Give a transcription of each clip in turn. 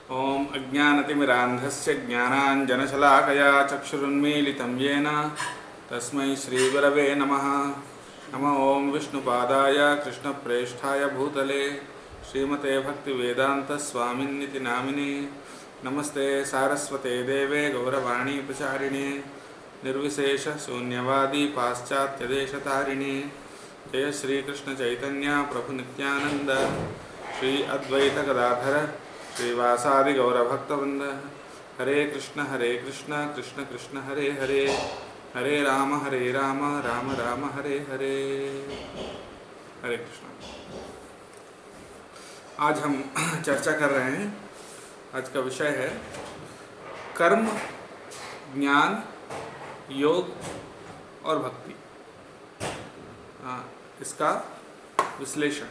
ओम अज्ञानतिमिरान्धस्य ज्ञानाञ्जनशलाकया चक्षुरुन्मीलितं येन तस्मै श्रीगुरवे नमः। नमः ओं विष्णुपादाय कृष्णप्रेष्ठाय भूतले श्रीमते भक्तिवेदान्तस्वामिन्निति नामिने। नमस्ते सारस्वते देवे गौरवाणी प्रचारिणे निर्विशेषशून्यवादी पाश्चात्यदेशतारिणे। जय श्रीकृष्ण चैतन्य प्रभु नित्यानंद श्री अद्वैत गदाधर श्रीवासादि गौरभक्तवृंद। हरे कृष्ण कृष्ण कृष्ण हरे हरे, हरे राम राम राम हरे हरे। हरे कृष्ण। आज हम चर्चा कर रहे हैं, आज का विषय है कर्म, ज्ञान, योग और भक्ति, इसका विश्लेषण।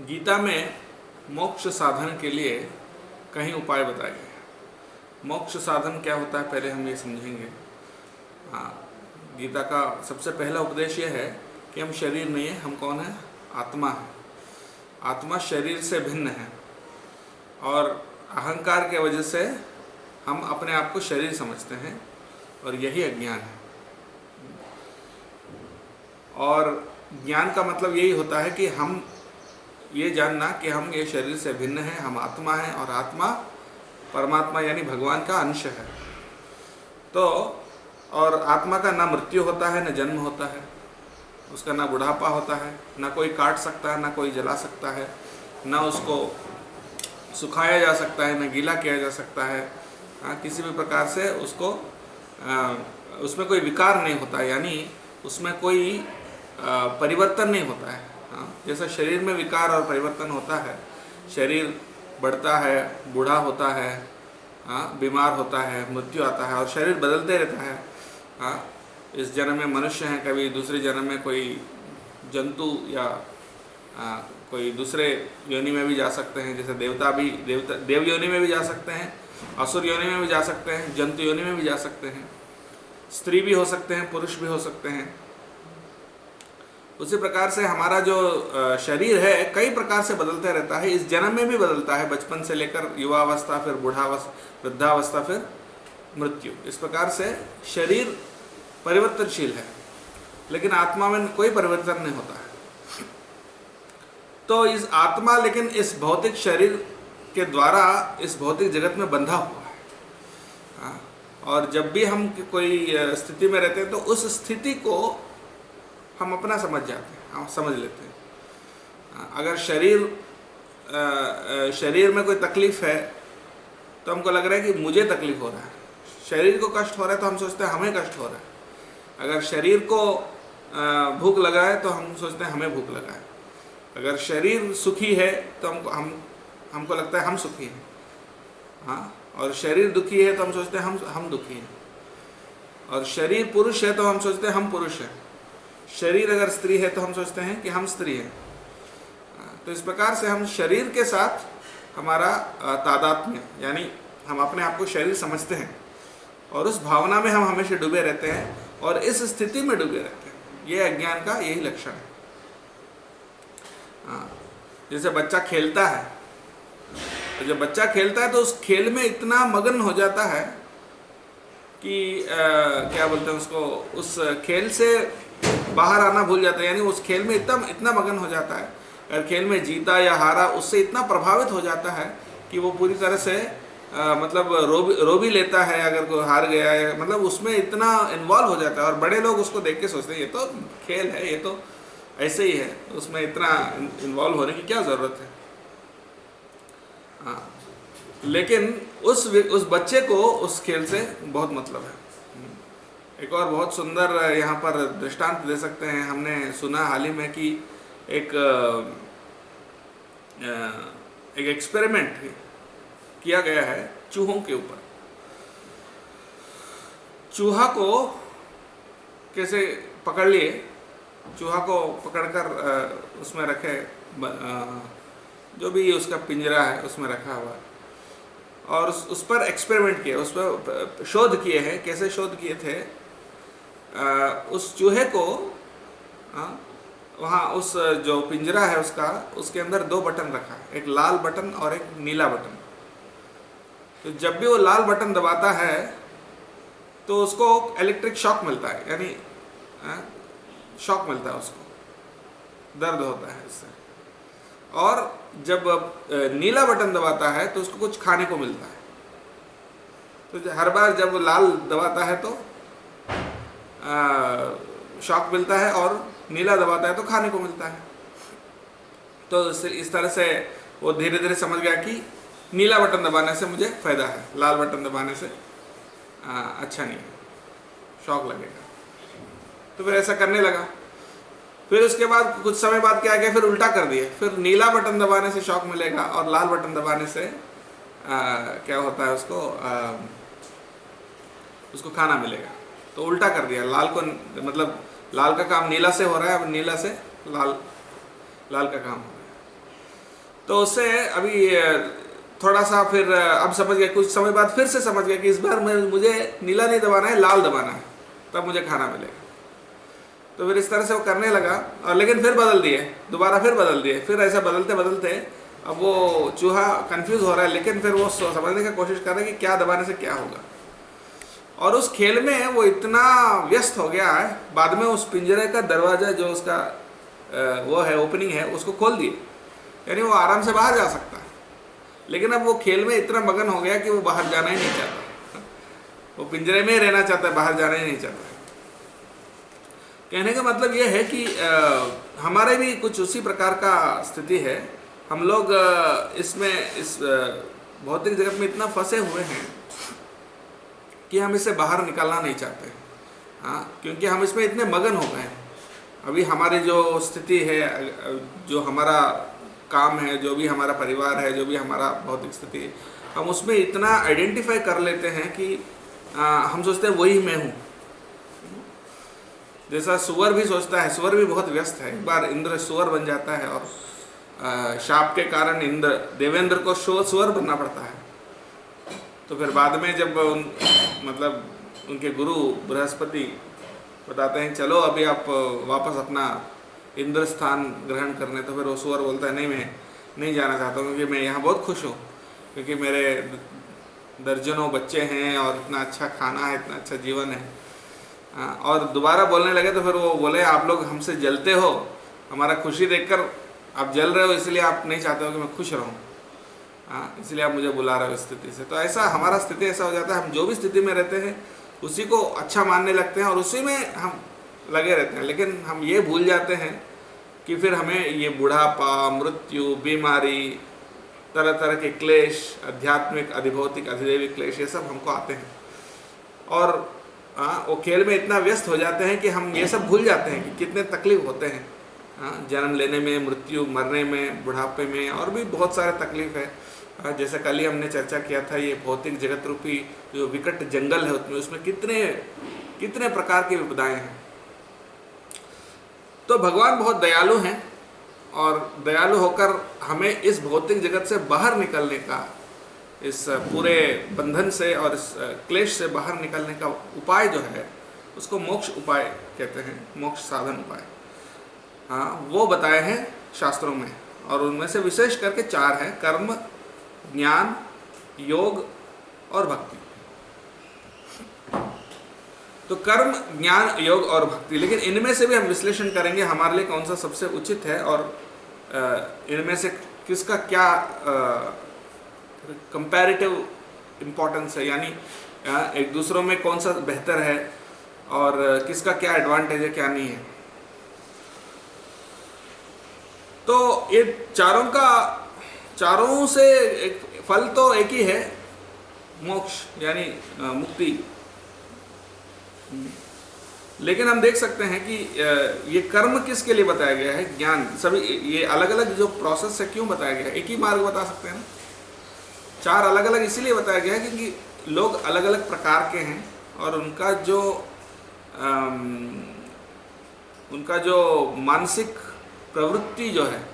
गीता में मोक्ष साधन के लिए कई उपाय बताए गए हैं। मोक्ष साधन क्या होता है पहले हम ये समझेंगे। गीता का सबसे पहला उपदेश ये है कि हम शरीर नहीं है, हम कौन है? आत्मा है। आत्मा शरीर से भिन्न है और अहंकार के वजह से हम अपने आप को शरीर समझते हैं और यही अज्ञान है। और ज्ञान का मतलब यही होता है कि हम ये जानना कि हम ये शरीर से भिन्न हैं, हम आत्मा हैं और आत्मा परमात्मा यानी भगवान का अंश है। तो और आत्मा का ना मृत्यु होता है, न जन्म होता है, उसका ना बुढ़ापा होता है, ना कोई काट सकता है, ना कोई जला सकता है, ना उसको सुखाया जा सकता है, ना गीला किया जा सकता है। किसी भी प्रकार से उसको उसमें कोई विकार नहीं होता, यानी उसमें कोई परिवर्तन नहीं होता है। जैसा शरीर में विकार और परिवर्तन होता है, शरीर बढ़ता है, बूढ़ा होता है, बीमार होता है, मृत्यु आता है और शरीर बदलते रहता है। इस जन्म में मनुष्य हैं, कभी दूसरे जन्म में कोई जंतु या कोई दूसरे योनि में भी जा सकते हैं। जैसे देव योनि में भी जा सकते हैं, असुर योनि में भी जा सकते हैं, जंतु योनि में भी जा सकते हैं, स्त्री भी हो सकते हैं, पुरुष भी हो सकते हैं। उसी प्रकार से हमारा जो शरीर है कई प्रकार से बदलते रहता है। इस जन्म में भी बदलता है, बचपन से लेकर युवावस्था, फिर बुढ़ावस्था, वृद्धावस्था, फिर मृत्यु। इस प्रकार से शरीर परिवर्तनशील है, लेकिन आत्मा में कोई परिवर्तन नहीं होता है। तो इस आत्मा लेकिन इस भौतिक शरीर के द्वारा इस भौतिक जगत में बंधा हुआ है। और जब भी हम कोई स्थिति में रहते हैं तो उस स्थिति को हम अपना समझ जाते हैं, हम समझ लेते हैं। अगर शरीर में कोई तकलीफ है तो हमको लग रहा है कि मुझे तकलीफ हो रहा है। शरीर को कष्ट हो रहा है तो हम सोचते हैं हमें कष्ट हो रहा है। अगर शरीर को भूख लगा है तो हम सोचते हैं हमें भूख लगा है। अगर शरीर सुखी है तो हमको लगता है हम सुखी हैं। और शरीर दुखी है तो हम सोचते हैं हम दुखी हैं। और शरीर पुरुष है तो हम सोचते हैं हम पुरुष हैं। शरीर अगर स्त्री है तो हम सोचते हैं कि हम स्त्री हैं। तो इस प्रकार से हम शरीर के साथ हमारा तादात्म्य, यानी हम अपने आप को शरीर समझते हैं और उस भावना में हम हमेशा डूबे रहते हैं और इस स्थिति में डूबे रहते हैं। ये अज्ञान का यही लक्षण है। जैसे बच्चा खेलता है, तो जब बच्चा खेलता है तो उस खेल में इतना मगन हो जाता है कि क्या बोलते हैं उसको, उस खेल से बाहर आना भूल जाता है। यानी उस खेल में इतना मगन हो जाता है, अगर खेल में जीता या हारा उससे इतना प्रभावित हो जाता है कि वो पूरी तरह से मतलब रो भी लेता है अगर कोई हार गया है। मतलब उसमें इतना इन्वॉल्व हो जाता है और बड़े लोग उसको देख के सोचते हैं ये तो खेल है, ये तो ऐसे ही है, उसमें इतना इन्वॉल्व होने की क्या ज़रूरत है। लेकिन उस बच्चे को उस खेल से बहुत मतलब है। एक और बहुत सुंदर यहाँ पर दृष्टांत दे सकते हैं। हमने सुना हाल ही में कि एक एक्सपेरिमेंट किया गया है चूहों के ऊपर। चूहा को कैसे पकड़ लिए, चूहा को पकड़कर उसमें रखे, जो भी उसका पिंजरा है उसमें रखा हुआ, और उस पर एक्सपेरिमेंट किए, उस पर शोध किए हैं। कैसे शोध किए थे? उस चूहे को वहाँ उस जो पिंजरा है उसका, उसके अंदर 2 बटन रखा है, एक लाल बटन और एक नीला बटन। तो जब भी वो लाल बटन दबाता है तो उसको इलेक्ट्रिक शॉक मिलता है, यानी शॉक मिलता है, उसको दर्द होता है इससे। और जब नीला बटन दबाता है तो उसको कुछ खाने को मिलता है। तो हर बार जब लाल दबाता है तो शॉक मिलता है और नीला दबाता है तो खाने को मिलता है। तो इस तरह से वो धीरे धीरे समझ गया कि नीला बटन दबाने से मुझे फ़ायदा है, लाल बटन दबाने से अच्छा नहीं है, शॉक लगेगा। तो फिर ऐसा करने लगा। फिर उसके बाद कुछ समय बाद क्या किया, फिर उल्टा कर दिए। फिर नीला बटन दबाने से शॉक मिलेगा और लाल बटन दबाने से क्या होता है, उसको खाना मिलेगा। तो उल्टा कर दिया, लाल को मतलब लाल का काम नीला से हो रहा है, अब नीला से लाल का काम हो रहा है। तो उससे अभी थोड़ा सा फिर अब समझ गया, कुछ समय बाद फिर से समझ गया कि इस बार मुझे नीला नहीं दबाना है, लाल दबाना है, तब मुझे खाना मिलेगा। तो फिर इस तरह से वो करने लगा। और लेकिन फिर बदल दिए, दोबारा फिर बदल दिए। फिर ऐसा बदलते बदलते अब वो चूहा कंफ्यूज हो रहा है, लेकिन फिर वो समझने की कोशिश कर रहा है कि क्या दबाने से क्या होगा। और उस खेल में वो इतना व्यस्त हो गया है, बाद में उस पिंजरे का दरवाज़ा जो उसका वो है, ओपनिंग है, उसको खोल दिए, यानी वो आराम से बाहर जा सकता है। लेकिन अब वो खेल में इतना मगन हो गया कि वो बाहर जाना ही नहीं चाहता, वो पिंजरे में ही रहना चाहता है, बाहर जाना ही नहीं चाहता। कहने का मतलब ये है कि हमारे भी कुछ उसी प्रकार का स्थिति है। हम लोग इसमें इस भौतिक जगत में इतना फंसे हुए हैं कि हम इससे बाहर निकलना नहीं चाहते। हाँ, क्योंकि हम इसमें इतने मगन हो गए हैं। अभी हमारी जो स्थिति है, जो हमारा काम है, जो भी हमारा परिवार है, जो भी हमारा भौतिक स्थिति है, हम उसमें इतना आइडेंटिफाई कर लेते हैं कि हम सोचते हैं वही मैं हूँ। जैसा सुअर भी सोचता है, सुअर भी बहुत व्यस्त है। एक बार इंद्र सुअर बन जाता है और शाप के कारण देवेंद्र को सुअर बनना पड़ता है। तो फिर बाद में जब मतलब उनके गुरु बृहस्पति बताते हैं चलो अभी आप वापस अपना इंद्र स्थान ग्रहण करने, तो फिर वो सुअर बोलता है नहीं, मैं नहीं जाना चाहता हूँ, क्योंकि मैं यहाँ बहुत खुश हूँ, क्योंकि मेरे दर्जनों बच्चे हैं और इतना अच्छा खाना है, इतना अच्छा जीवन है। और दोबारा बोलने लगे तो फिर वो बोले आप लोग हमसे जलते हो, हमारा खुशी देखकर आप जल रहे हो, इसलिए आप नहीं चाहते हो कि मैं खुश रहूँ, इसलिए आप मुझे बुला रहे हो इस स्थिति से। तो ऐसा हमारा स्थिति ऐसा हो जाता है, हम जो भी स्थिति में रहते हैं उसी को अच्छा मानने लगते हैं और उसी में हम लगे रहते हैं। लेकिन हम ये भूल जाते हैं कि फिर हमें ये बुढ़ापा, मृत्यु, बीमारी, तरह तरह के क्लेश, आध्यात्मिक, अधिभौतिक, अधिदेवी क्लेश, ये सब हमको आते हैं। और वो खेल में इतना व्यस्त हो जाते हैं कि हम ये सब भूल जाते हैं कि कितने तकलीफ होते हैं, जन्म लेने में, मृत्यु, मरने में, बुढ़ापे में, और भी बहुत सारे तकलीफ है। जैसे कल ही हमने चर्चा किया था, ये भौतिक जगत रूपी जो विकट जंगल है उसमें कितने प्रकार की विपदाएं हैं। तो भगवान बहुत दयालु हैं और दयालु होकर हमें इस भौतिक जगत से बाहर निकलने का, इस पूरे बंधन से और इस क्लेश से बाहर निकलने का उपाय जो है उसको मोक्ष उपाय कहते हैं, मोक्ष साधन उपाय। हाँ, वो बताए हैं शास्त्रों में, और उनमें से विशेष करके 4 हैं: कर्म, ज्ञान, योग और भक्ति। तो कर्म, ज्ञान, योग और भक्ति, लेकिन इनमें से भी हम विश्लेषण करेंगे हमारे लिए कौन सा सबसे उचित है और इनमें से किसका क्या कंपैरेटिव इम्पोर्टेंस है, यानी एक दूसरों में कौन सा बेहतर है और किसका क्या एडवांटेज है, क्या नहीं है। तो ये चारों से एक फल तो एक ही है, मोक्ष यानी मुक्ति। लेकिन हम देख सकते हैं कि ये कर्म किसके लिए बताया गया है, ज्ञान, सभी ये अलग अलग जो प्रोसेस है क्यों बताया गया है। एक ही मार्ग बता सकते हैं ना, 4 अलग अलग इसीलिए बताया गया है क्योंकि लोग अलग अलग प्रकार के हैं और उनका जो मानसिक प्रवृत्ति जो है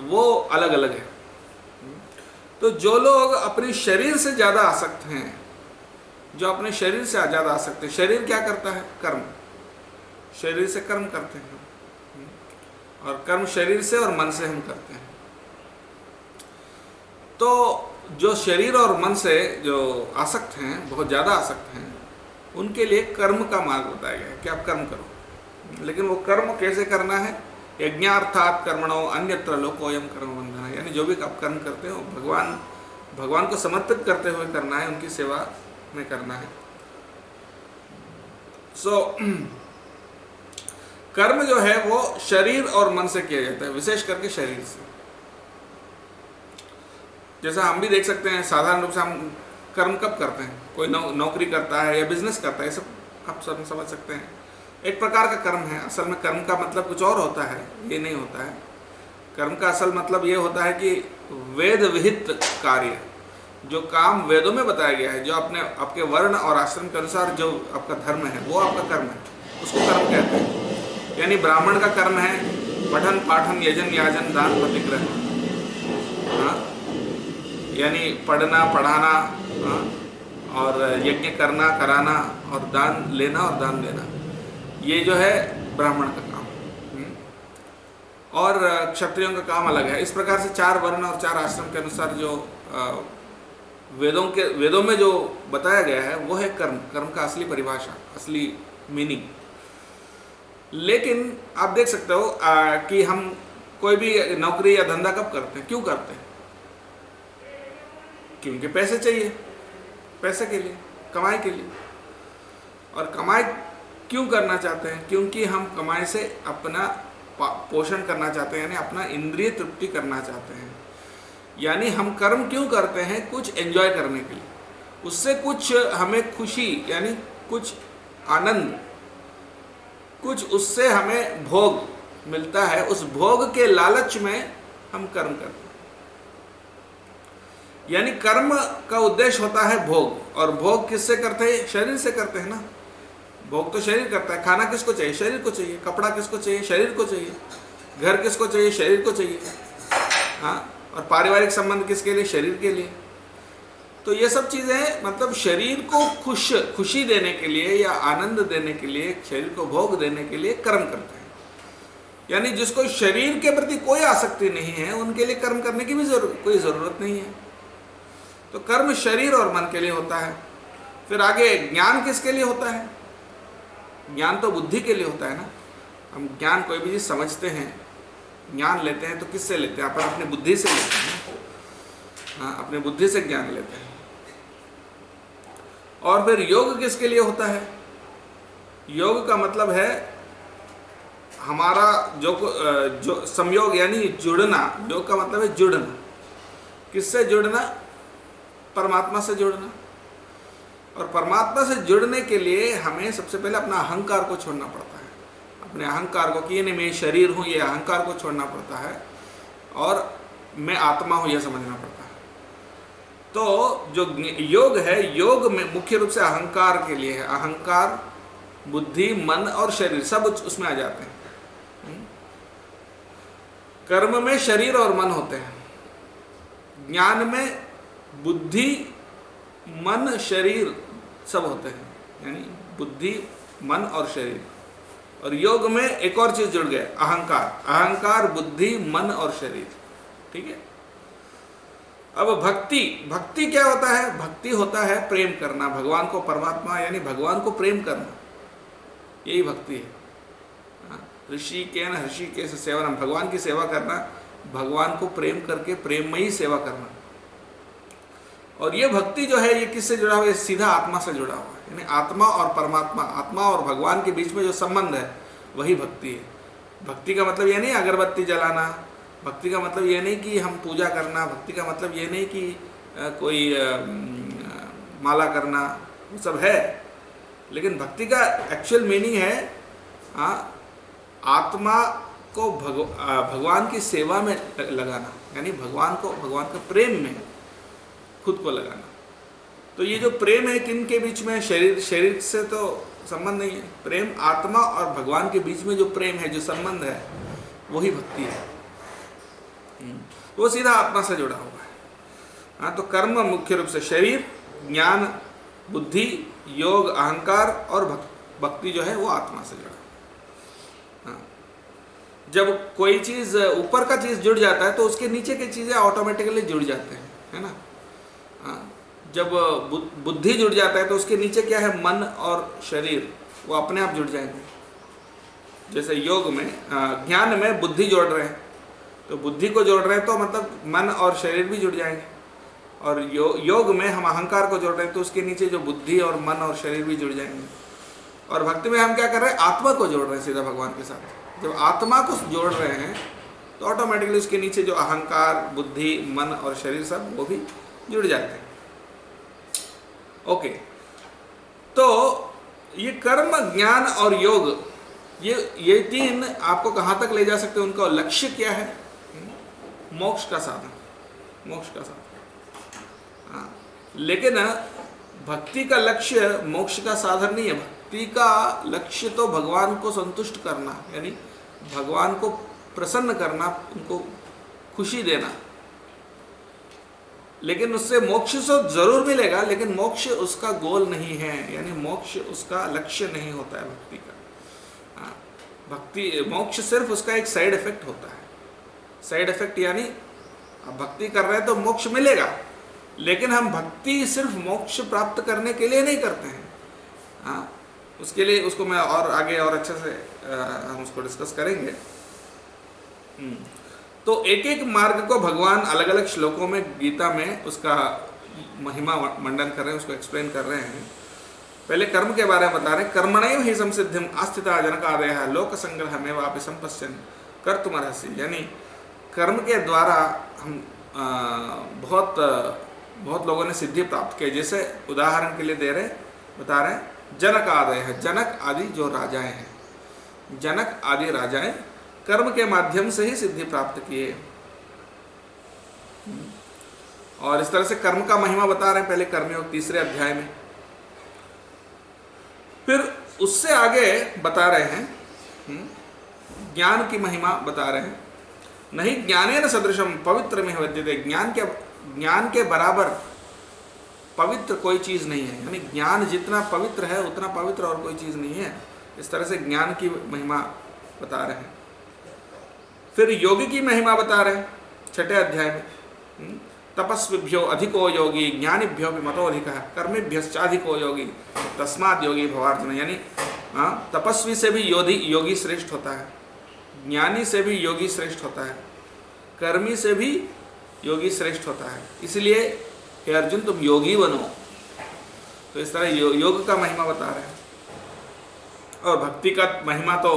वो अलग अलग है। तो जो लोग अपने शरीर से ज़्यादा आसक्त हैं, जो अपने शरीर से ज़्यादा आसक्त हैं, शरीर क्या करता है, कर्म, शरीर से कर्म करते हैं, और कर्म शरीर से और मन से हम करते हैं। तो जो शरीर और मन से जो आसक्त हैं, बहुत ज़्यादा आसक्त हैं, उनके लिए कर्म का मार्ग बताया गया है कि आप कर्म करो। लेकिन वो कर्म कैसे करना है? यज्ञार्थात् कर्मणो अन्यत्र लोकोऽयं कर्म बंधनः, यानी जो भी आप कर्म करते हो भगवान को समर्पित करते हुए करना है, उनकी सेवा में करना है। कर्म जो है वो शरीर और मन से किया जाता है, विशेष करके शरीर से। जैसा हम भी देख सकते हैं, साधारण रूप से हम कर्म कब करते हैं? कोई नौकरी करता है या बिजनेस करता है, ये सब आप सब समझ सकते हैं, एक प्रकार का कर्म है। असल में कर्म का मतलब कुछ और होता है, ये नहीं होता है। कर्म का असल मतलब ये होता है कि वेद विहित कार्य, जो काम वेदों में बताया गया है, जो आपके वर्ण और आश्रम के अनुसार जो आपका धर्म है, वो आपका कर्म है, उसको कर्म कहते हैं। यानी ब्राह्मण का कर्म है पठन पाठन यजन याजन दान प्रतिग्रह, हाँ, यानी पढ़ना पढ़ाना, हाँ, और यज्ञ करना कराना, और दान लेना और दान देना, ये जो है ब्राह्मण का काम। और क्षत्रियों का काम अलग है। इस प्रकार से 4 वर्ण और 4 आश्रम के अनुसार जो वेदों में जो बताया गया है वो है कर्म, कर्म का असली परिभाषा, असली मीनिंग। लेकिन आप देख सकते हो कि हम कोई भी नौकरी या धंधा कब करते हैं? क्यों करते हैं? क्योंकि पैसे चाहिए, पैसे के लिए, कमाई के लिए। और कमाई क्यों करना चाहते हैं? क्योंकि हम कमाई से अपना पोषण करना चाहते हैं, यानी अपना इंद्रिय तृप्ति करना चाहते हैं। यानी हम कर्म क्यों करते हैं? कुछ एंजॉय करने के लिए, उससे कुछ हमें खुशी, यानी कुछ आनंद, कुछ उससे हमें भोग मिलता है, उस भोग के लालच में हम कर्म करते हैं। यानी कर्म का उद्देश्य होता है भोग, और भोग किससे करते हैं? शरीर से करते हैं ना। भोग तो शरीर करता है। खाना किसको चाहिए? शरीर को चाहिए। कपड़ा किसको चाहिए? शरीर को चाहिए। घर किसको चाहिए? शरीर को चाहिए, हाँ। और पारिवारिक संबंध किसके लिए? शरीर के लिए। तो ये सब चीज़ें मतलब शरीर को खुशी देने के लिए या आनंद देने के लिए, शरीर को भोग देने के लिए कर्म करते हैं। यानी जिसको शरीर के प्रति कोई आसक्ति नहीं है, उनके लिए कर्म करने की भी कोई ज़रूरत नहीं है। तो कर्म शरीर और मन के लिए होता है। फिर आगे ज्ञान किसके लिए होता है? ज्ञान तो बुद्धि के लिए होता है ना। हम ज्ञान कोई भी चीज़ समझते हैं, ज्ञान लेते हैं तो किससे लेते हैं? अपन अपनी बुद्धि से लेते हैं, हाँ, अपने बुद्धि से ज्ञान लेते हैं। और फिर योग किसके लिए होता है? योग का मतलब है हमारा जो संयोग, यानी जुड़ना। योग का मतलब है जुड़ना। किससे जुड़ना? परमात्मा से जुड़ना। और परमात्मा से जुड़ने के लिए हमें सबसे पहले अपना अहंकार को छोड़ना पड़ता है। अपने अहंकार को, कि ये नहीं मैं शरीर हूँ, ये अहंकार को छोड़ना पड़ता है, और मैं आत्मा हूँ यह समझना पड़ता है। तो जो योग है, योग में मुख्य रूप से अहंकार के लिए है। अहंकार, बुद्धि, मन और शरीर सब उसमें आ जाते हैं। कर्म में शरीर और मन होते हैं, ज्ञान में बुद्धि, मन, शरीर सब होते हैं, यानी बुद्धि, मन और शरीर। और योग में एक और चीज जुड़ गया, अहंकार। अहंकार, बुद्धि, मन और शरीर, ठीक है। अब भक्ति क्या होता है? भक्ति होता है प्रेम करना भगवान को, परमात्मा यानी भगवान को प्रेम करना, यही भक्ति है। ऋषि के न ऋषिकेश सेवनम, भगवान की सेवा करना, भगवान को प्रेम करके प्रेममयी सेवा करना। और ये भक्ति जो है, ये किससे जुड़ा हुआ है? सीधा आत्मा से जुड़ा हुआ है। यानी आत्मा और परमात्मा, आत्मा और भगवान के बीच में जो संबंध है वही भक्ति है। भक्ति का मतलब ये नहीं अगरबत्ती जलाना, भक्ति का मतलब ये नहीं कि हम पूजा करना, भक्ति का मतलब ये नहीं कि कोई माला करना, वो सब है। लेकिन भक्ति का एक्चुअल मीनिंग है आत्मा को भगवान की सेवा में लगाना, यानी भगवान के प्रेम में खुद को लगाना। तो ये जो प्रेम है किन के बीच में? शरीर से तो संबंध नहीं है। प्रेम आत्मा और भगवान के बीच में जो प्रेम है, जो संबंध है, वही भक्ति है। वो सीधा आत्मा से जुड़ा हुआ है। हाँ, तो कर्म मुख्य रूप से शरीर, ज्ञान, बुद्धि, योग, अहंकार, और भक्ति जो है वो आत्मा से जुड़ा। हाँ, जब कोई चीज़ ऊपर का चीज़ जुड़ जाता है तो उसके नीचे की चीज़ें ऑटोमेटिकली जुड़ जाते हैं, है ना। हाँ, जब बुद्धि जुड़ जाता है तो उसके नीचे क्या है, मन और शरीर, वो अपने आप जुड़ जाएंगे। जैसे योग में ज्ञान में बुद्धि जोड़ रहे हैं, तो बुद्धि को जोड़ रहे हैं तो मतलब मन और शरीर भी जुड़ जाएंगे। और योग में हम अहंकार को जोड़ रहे हैं तो उसके नीचे जो बुद्धि और मन और शरीर भी जुड़ जाएंगे। और भक्ति में हम क्या कर रहे हैं, आत्मा को जोड़ रहे हैं सीधा भगवान के साथ। जब आत्मा को जोड़ रहे हैं तो ऑटोमेटिकली उसके नीचे जो अहंकार, बुद्धि, मन और शरीर सब वो भी जुड़ जाते हैं। ओके, तो ये कर्म, ज्ञान और योग, ये तीन आपको कहाँ तक ले जा सकते हैं, उनका लक्ष्य क्या है, मोक्ष का साधन, मोक्ष का साधन। हाँ, लेकिन भक्ति का लक्ष्य मोक्ष का साधन नहीं है। भक्ति का लक्ष्य तो भगवान को संतुष्ट करना, यानी भगवान को प्रसन्न करना, उनको खुशी देना। लेकिन उससे मोक्ष तो जरूर मिलेगा, लेकिन मोक्ष उसका गोल नहीं है, यानी मोक्ष उसका लक्ष्य नहीं होता है भक्ति का। भक्ति, मोक्ष सिर्फ उसका एक साइड इफेक्ट होता है। साइड इफेक्ट यानी अब भक्ति कर रहे हैं तो मोक्ष मिलेगा, लेकिन हम भक्ति सिर्फ मोक्ष प्राप्त करने के लिए नहीं करते हैं। हाँ, उसके लिए, उसको मैं और आगे और अच्छे से हम उसको डिस्कस करेंगे। तो एक एक मार्ग को भगवान अलग अलग श्लोकों में गीता में उसका महिमा मंडन कर रहे हैं, उसको एक्सप्लेन कर रहे हैं। पहले कर्म के बारे में बता रहे हैं। कर्मणैव हि संसिद्धिम आस्थिता जनकादयः लोक संग्रहमेवापि संपश्यन् कर्तुमर्हसि, यानी कर्म के द्वारा हम बहुत लोगों ने सिद्धि प्राप्त की। जैसे उदाहरण के लिए बता रहे हैं, जनक आदयः, जनक आदि जो राजाएं हैं, जनक आदि राजाएं कर्म के माध्यम से ही सिद्धि प्राप्त किए। और इस तरह से कर्म का महिमा बता रहे हैं पहले कर्मयोग तीसरे अध्याय में। फिर उससे आगे बता रहे हैं ज्ञान की महिमा बता रहे हैं। नहीं ज्ञानेन सदृशम पवित्र में विद्यते, ज्ञान के बराबर पवित्र कोई चीज नहीं है, यानी ज्ञान जितना पवित्र है उतना पवित्र और कोई चीज नहीं है। इस तरह से ज्ञान की महिमा बता रहे हैं। फिर योगी की महिमा बता रहे हैं छठे अध्याय में। तपस्विभ्यो अधिको योगी ज्ञानिभ्यो भी मतोधिकः कर्मिभ्यश्चाधिको योगी तस्माद् योगी भवार्जुन, यानी तपस्वी से भी योगी श्रेष्ठ होता है, ज्ञानी से भी योगी श्रेष्ठ होता है, कर्मी से भी योगी श्रेष्ठ होता है। इसलिए हे अर्जुन तुम योगी बनो। तो इस तरह योग का महिमा बता रहे हैं। और भक्ति का महिमा तो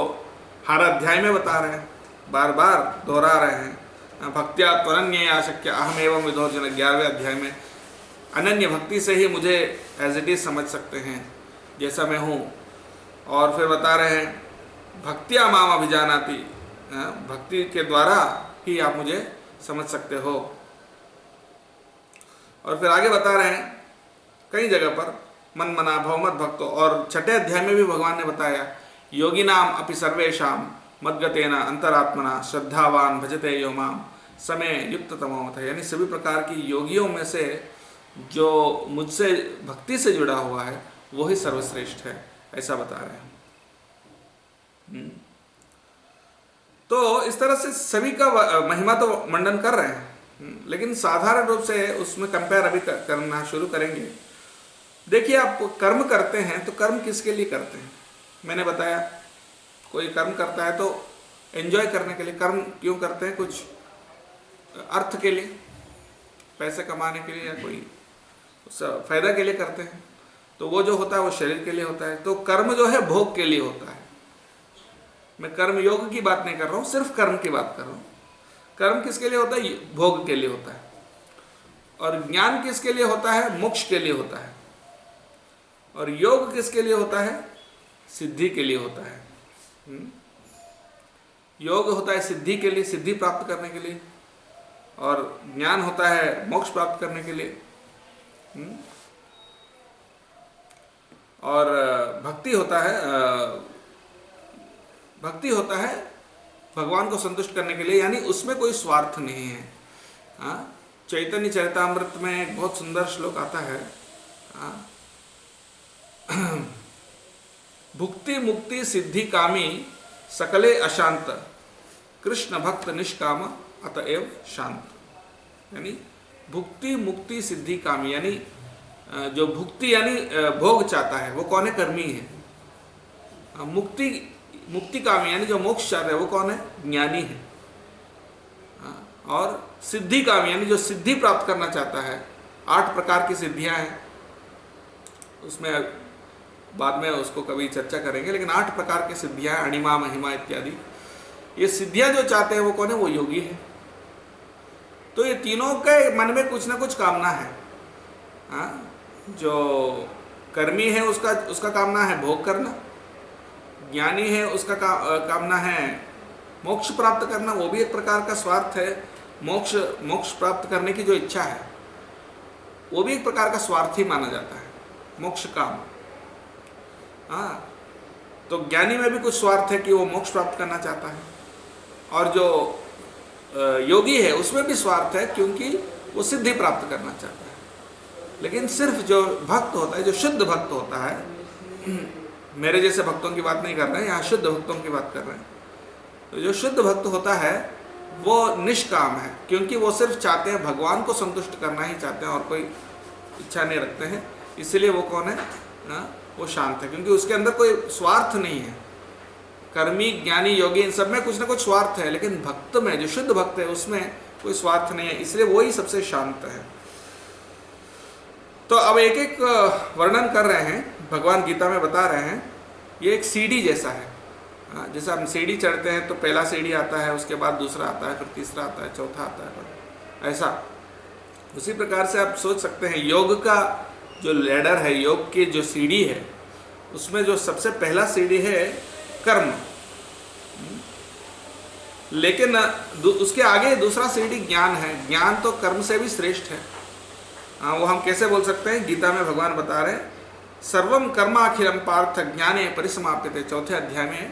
हर अध्याय में बता रहे हैं, बार बार दोहरा रहे हैं। भक्त्या त्वरन्यया शक्य अहमेवं विदोर्जुन 11वें अध्याय में, अनन्य भक्ति से ही मुझे एज इट इज समझ सकते हैं जैसा मैं हूँ। और फिर बता रहे हैं भक्त्या माम अभिजानाति, भक्ति के द्वारा ही आप मुझे समझ सकते हो। और फिर आगे बता रहे हैं कई जगह पर मन मना भवमत भक्तो, और छठे अध्याय में भी भगवान ने बताया योगिनाम अपि सर्वेषाम मद्गतेन अंतरात्मना श्रद्धावान भजते यो माम समय युक्त तमोमथ, यानी सभी प्रकार की योगियों में से जो मुझसे भक्ति से जुड़ा हुआ है वो ही सर्वश्रेष्ठ है, ऐसा बता रहे हैं। तो इस तरह से सभी का महिमा तो मंडन कर रहे हैं, लेकिन साधारण रूप से उसमें कंपेयर अभी करना शुरू करेंगे। देखिए, आप कर्म करते हैं तो कर्म किसके लिए करते हैं? मैंने बताया कोई कर्म करता है तो एंजॉय करने के लिए। कर्म क्यों करते हैं? कुछ अर्थ के लिए, पैसे कमाने के लिए, या कोई फायदा के लिए करते हैं। तो वो जो होता है वो शरीर के लिए होता है। तो कर्म जो है भोग के लिए होता है। मैं कर्म योग की बात नहीं कर रहा हूँ, सिर्फ कर्म की बात कर रहा हूँ। कर्म किसके लिए होता है? भोग के लिए होता है। और ज्ञान किसके लिए होता है? मोक्ष के लिए होता है। और योग किसके लिए होता है? सिद्धि के लिए होता है। योग होता है सिद्धि के लिए, सिद्धि प्राप्त करने के लिए। और ज्ञान होता है मोक्ष प्राप्त करने के लिए। और भक्ति होता है भगवान को संतुष्ट करने के लिए, यानी उसमें कोई स्वार्थ नहीं है। चैतन्य चरितामृत में एक बहुत सुंदर श्लोक आता है, भुक्ति मुक्ति सिद्धि कामी सकले अशांत कृष्ण भक्त निष्काम अतएव शांत, यानी भुक्ति मुक्ति सिद्धि कामी, यानी जो भुक्ति यानी भोग चाहता है वो कौन है? कर्मी है। मुक्ति मुक्ति कामी यानी जो मोक्ष चाहता है वो कौन है? ज्ञानी है। और सिद्धि कामी यानी जो सिद्धि प्राप्त करना चाहता है, 8 प्रकार की सिद्धियां हैं, उसमें बाद में उसको कभी चर्चा करेंगे, लेकिन 8 प्रकार की सिद्धियां, अणिमा महिमा इत्यादि, ये सिद्धियां जो चाहते हैं वो कौन है? वो योगी है। तो ये तीनों के मन में कुछ ना कुछ कामना है। जो कर्मी है उसका कामना है भोग करना, ज्ञानी है उसका कामना है मोक्ष प्राप्त करना, वो भी एक प्रकार का स्वार्थ है। मोक्ष प्राप्त करने की जो इच्छा है वो भी एक प्रकार का स्वार्थ ही माना जाता है, मोक्ष काम। तो ज्ञानी में भी कुछ स्वार्थ है कि वो मोक्ष प्राप्त करना चाहता है, और जो योगी है उसमें भी स्वार्थ है क्योंकि वो सिद्धि प्राप्त करना चाहता है। लेकिन सिर्फ जो भक्त होता है, जो शुद्ध भक्त होता है, मेरे जैसे भक्तों की बात नहीं कर रहे हैं, यहाँ शुद्ध भक्तों की बात कर रहे हैं, तो जो शुद्ध भक्त होता है वो निष्काम है, क्योंकि वो सिर्फ चाहते हैं भगवान को संतुष्ट करना ही चाहते हैं और कोई इच्छा नहीं रखते हैं। इसलिए वो कौन है? वो शांत है, क्योंकि उसके अंदर कोई स्वार्थ नहीं है। कर्मी ज्ञानी योगी इन सब में कुछ ना कुछ स्वार्थ है, लेकिन भक्त में, जो शुद्ध भक्त है, उसमें कोई स्वार्थ नहीं है, इसलिए वो ही सबसे शांत है। तो अब एक एक वर्णन कर रहे हैं, भगवान गीता में बता रहे हैं, ये एक सीढ़ी जैसा है। जैसे हम सीढ़ी चढ़ते हैं तो पहला सीढ़ी आता है, उसके बाद दूसरा आता है, फिर तीसरा आता है, चौथा आता है, ऐसा। उसी प्रकार से आप सोच सकते हैं योग का जो लैडर है, योग की जो सीढ़ी है, उसमें जो सबसे पहला सीढ़ी है कर्म, लेकिन उसके आगे दूसरा सीढ़ी ज्ञान है। ज्ञान तो कर्म से भी श्रेष्ठ है। वो हम कैसे बोल सकते हैं? गीता में भगवान बता रहे हैं, सर्वम कर्माखिलम पार्थ ज्ञाने परिसमाप्यते, चौथे अध्याय में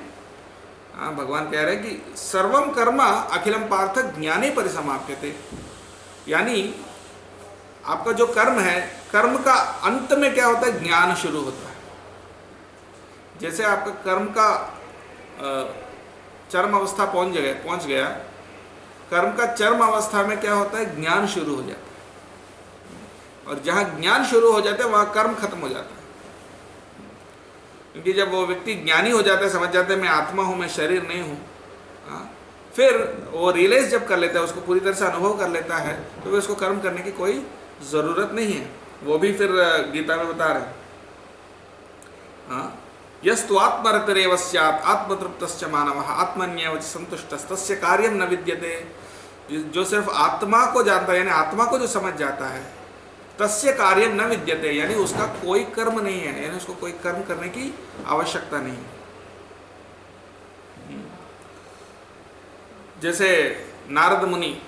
भगवान कह रहे हैं कि सर्वम कर्मा अखिलम पार्थ ज्ञाने परिसमाप्यते, यानी आपका जो कर्म है, कर्म का अंत में क्या होता है? ज्ञान शुरू होता है। जैसे आपका कर्म का चरम अवस्था पहुंच गया, कर्म का चरम अवस्था में क्या होता है? ज्ञान शुरू हो जाता है, और जहां ज्ञान शुरू हो जाता है वहां कर्म खत्म हो जाता है। क्योंकि जब वो व्यक्ति ज्ञानी हो जाता है, समझ जाता है मैं आत्मा हूँ, मैं शरीर नहीं हूँ, फिर वो रियलाइज जब कर लेता है, उसको पूरी तरह से अनुभव कर लेता है, तो फिर उसको कर्म करने की कोई ज़रूरत नहीं है। वो भी फिर गीता में बता रहे हैं, यस्तु आत्मरतिरेव स्यात् आत्मतृप्तश्च मानवः आत्मन्येव च संतुष्टस्तस्य कार्यं न विद्यते। जो सिर्फ आत्मा को जानता है, यानी आत्मा को जो समझ जाता है, तस्य कार्यं न विद्यते, यानी उसका कोई कर्म नहीं है, यानी उसको कोई कर्म करने की आवश्यकता नहीं है। जैसे नारद मुनि,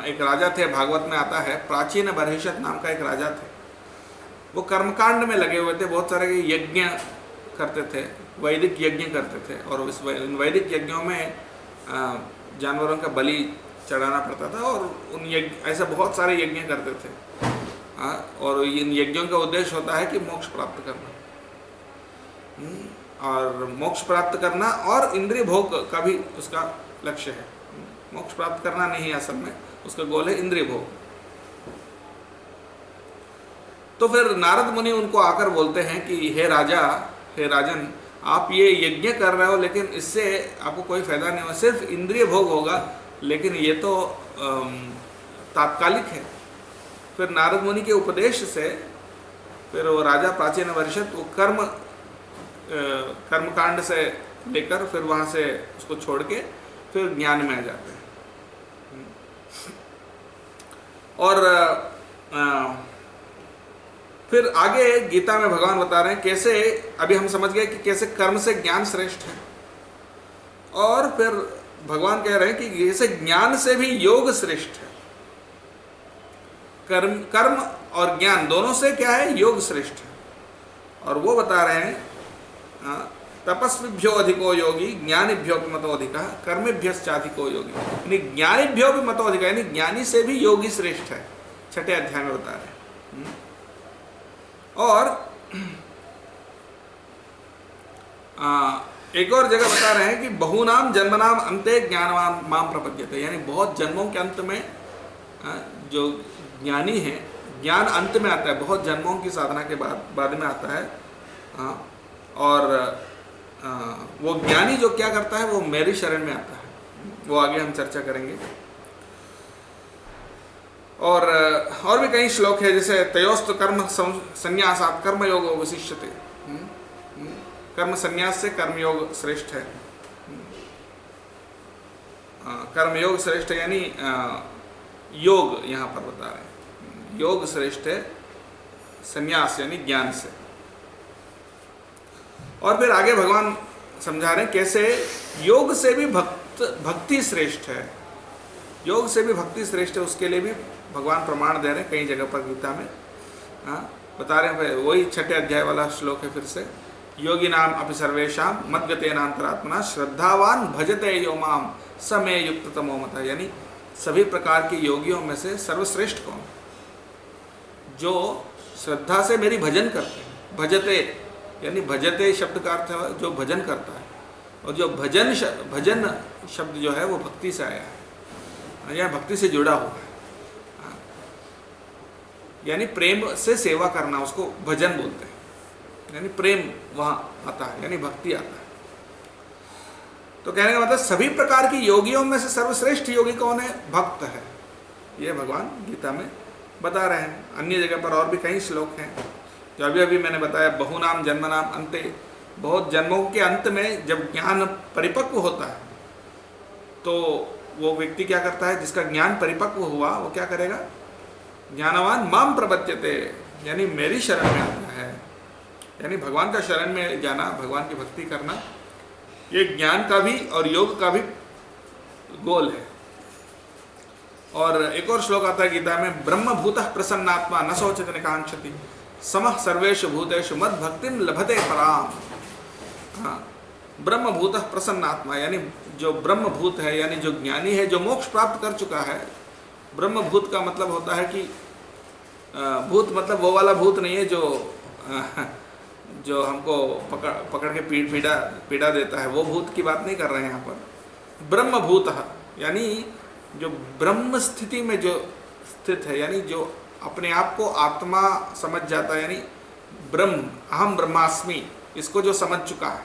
एक राजा थे, भागवत में आता है, प्राचीन बर्हिषत नाम का एक राजा थे। वो कर्मकांड में लगे हुए थे, बहुत सारे यज्ञ करते थे, वैदिक यज्ञ करते थे, और इस वैदिक यज्ञों में जानवरों का बलि चढ़ाना पड़ता था, और उन यज्ञ ऐसे बहुत सारे यज्ञ करते थे। और इन यज्ञों का उद्देश्य होता है कि मोक्ष प्राप्त करना, और मोक्ष प्राप्त करना और इंद्रिय भोग का भी उसका लक्ष्य है। मोक्ष प्राप्त करना नहीं है असल में, उसका गोल है इंद्रिय भोग। तो फिर नारद मुनि उनको आकर बोलते हैं कि हे राजा, हे राजन, आप ये यज्ञ कर रहे हो, लेकिन इससे आपको कोई फायदा नहीं होगा, सिर्फ इंद्रिय भोग होगा, लेकिन ये तो तात्कालिक है। फिर नारद मुनि के उपदेश से फिर वो राजा प्राचीन बर्हिषत वो कर्मकांड से लेकर फिर वहाँ से उसको छोड़ के फिर ज्ञान में आ जाते हैं। और फिर आगे गीता में भगवान बता रहे हैं कैसे, अभी हम समझ गए कि कैसे कर्म से ज्ञान श्रेष्ठ है, और फिर भगवान कह रहे हैं कि जैसे ज्ञान से भी योग श्रेष्ठ है। कर्म और ज्ञान दोनों से क्या है? योग श्रेष्ठ है। और वो बता रहे हैं तपस्विभ्यो अधिको योगी ज्ञानिभ्यो भी मतो अधिका कर्मेभ्यश्चाधिको योगी, यानी ज्ञानिभ्यो भी मतो अधिका, यानी ज्ञानी से भी योगी श्रेष्ठ है, छठे अध्याय में बता रहे हैं। और एक और जगह बता रहे हैं कि बहुनाम जन्मनाम अंते ज्ञानवान माम प्रपद्यते, यानी बहुत जन्मों के अंत में जो ज्ञानी है, ज्ञान अंत में आता है, बहुत जन्मों की साधना के बाद में आता है। और वो ज्ञानी जो क्या करता है वो मेरी शरण में आता है, वो आगे हम चर्चा करेंगे। और भी कई श्लोक है, जैसे तयोस्तु कर्म संन्यासात् कर्मयोगो विशिष्यते, कर्म संन्यास से कर्मयोग श्रेष्ठ है। कर्मयोग श्रेष्ठ यानी योग यहाँ पर बता रहे हैं, योग श्रेष्ठ है संन्यास यानी ज्ञान से। और फिर आगे भगवान समझा रहे हैं कैसे योग से भी भक्ति श्रेष्ठ है, योग से भी भक्ति श्रेष्ठ है, उसके लिए भी भगवान प्रमाण दे रहे हैं कई जगह पर गीता में। बता रहे हैं, वही 6 अध्याय वाला श्लोक है फिर से, योगी नाम अपि सर्वेशाम मद्गतेनांतरात्मना श्रद्धावान भजते यो माम स मे युक्ततमो मतः, यानी सभी प्रकार के योगियों में से सर्वश्रेष्ठ कौन? जो श्रद्धा से मेरी भजन करते हैं। भजते यानी भजते शब्द का अर्थ है जो भजन करता है, और जो भजन शब्द जो है वो भक्ति से आया है, या भक्ति से जुड़ा हुआ है, यानी प्रेम से सेवा करना, उसको भजन बोलते हैं, यानी प्रेम वहाँ आता है, यानी भक्ति आता है। तो कहने का मतलब सभी प्रकार की योगियों में से सर्वश्रेष्ठ योगी कौन है? भक्त है। ये भगवान गीता में बता रहे हैं। अन्य जगह पर और भी कई श्लोक हैं जो अभी अभी मैंने बताया, बहुनाम जन्मनाम अंते, बहुत जन्मों के अंत में जब ज्ञान परिपक्व होता है तो वो व्यक्ति क्या करता है, जिसका ज्ञान परिपक्व हुआ वो क्या करेगा? ज्ञानवान माम प्रपद्यते, यानी मेरी शरण में आता है, यानी भगवान का शरण में जाना, भगवान की भक्ति करना, ये ज्ञान का भी और योग का भी गोल है। और एक और श्लोक आता है गीता में, ब्रह्मभूतः प्रसन्नात्मा न शोचति न कांक्षति समः सर्वेषु भूतेषु मद भक्तिम लभते पराम। हाँ, ब्रह्मभूतः प्रसन्नात्मा, यानी जो ब्रह्मभूत है, यानी जो ज्ञानी है, जो मोक्ष प्राप्त कर चुका है। ब्रह्मभूत का मतलब होता है कि भूत मतलब वो वाला भूत नहीं है जो हमको पकड़ के पीड़ा देता है, वो भूत की बात नहीं कर रहे हैं यहाँ पर। ब्रह्मभूतः यानी जो ब्रह्म स्थिति में जो स्थित है, यानी जो अपने आप को आत्मा समझ जाता है, यानी ब्रह्म, अहम ब्रह्मास्मि, इसको जो समझ चुका है,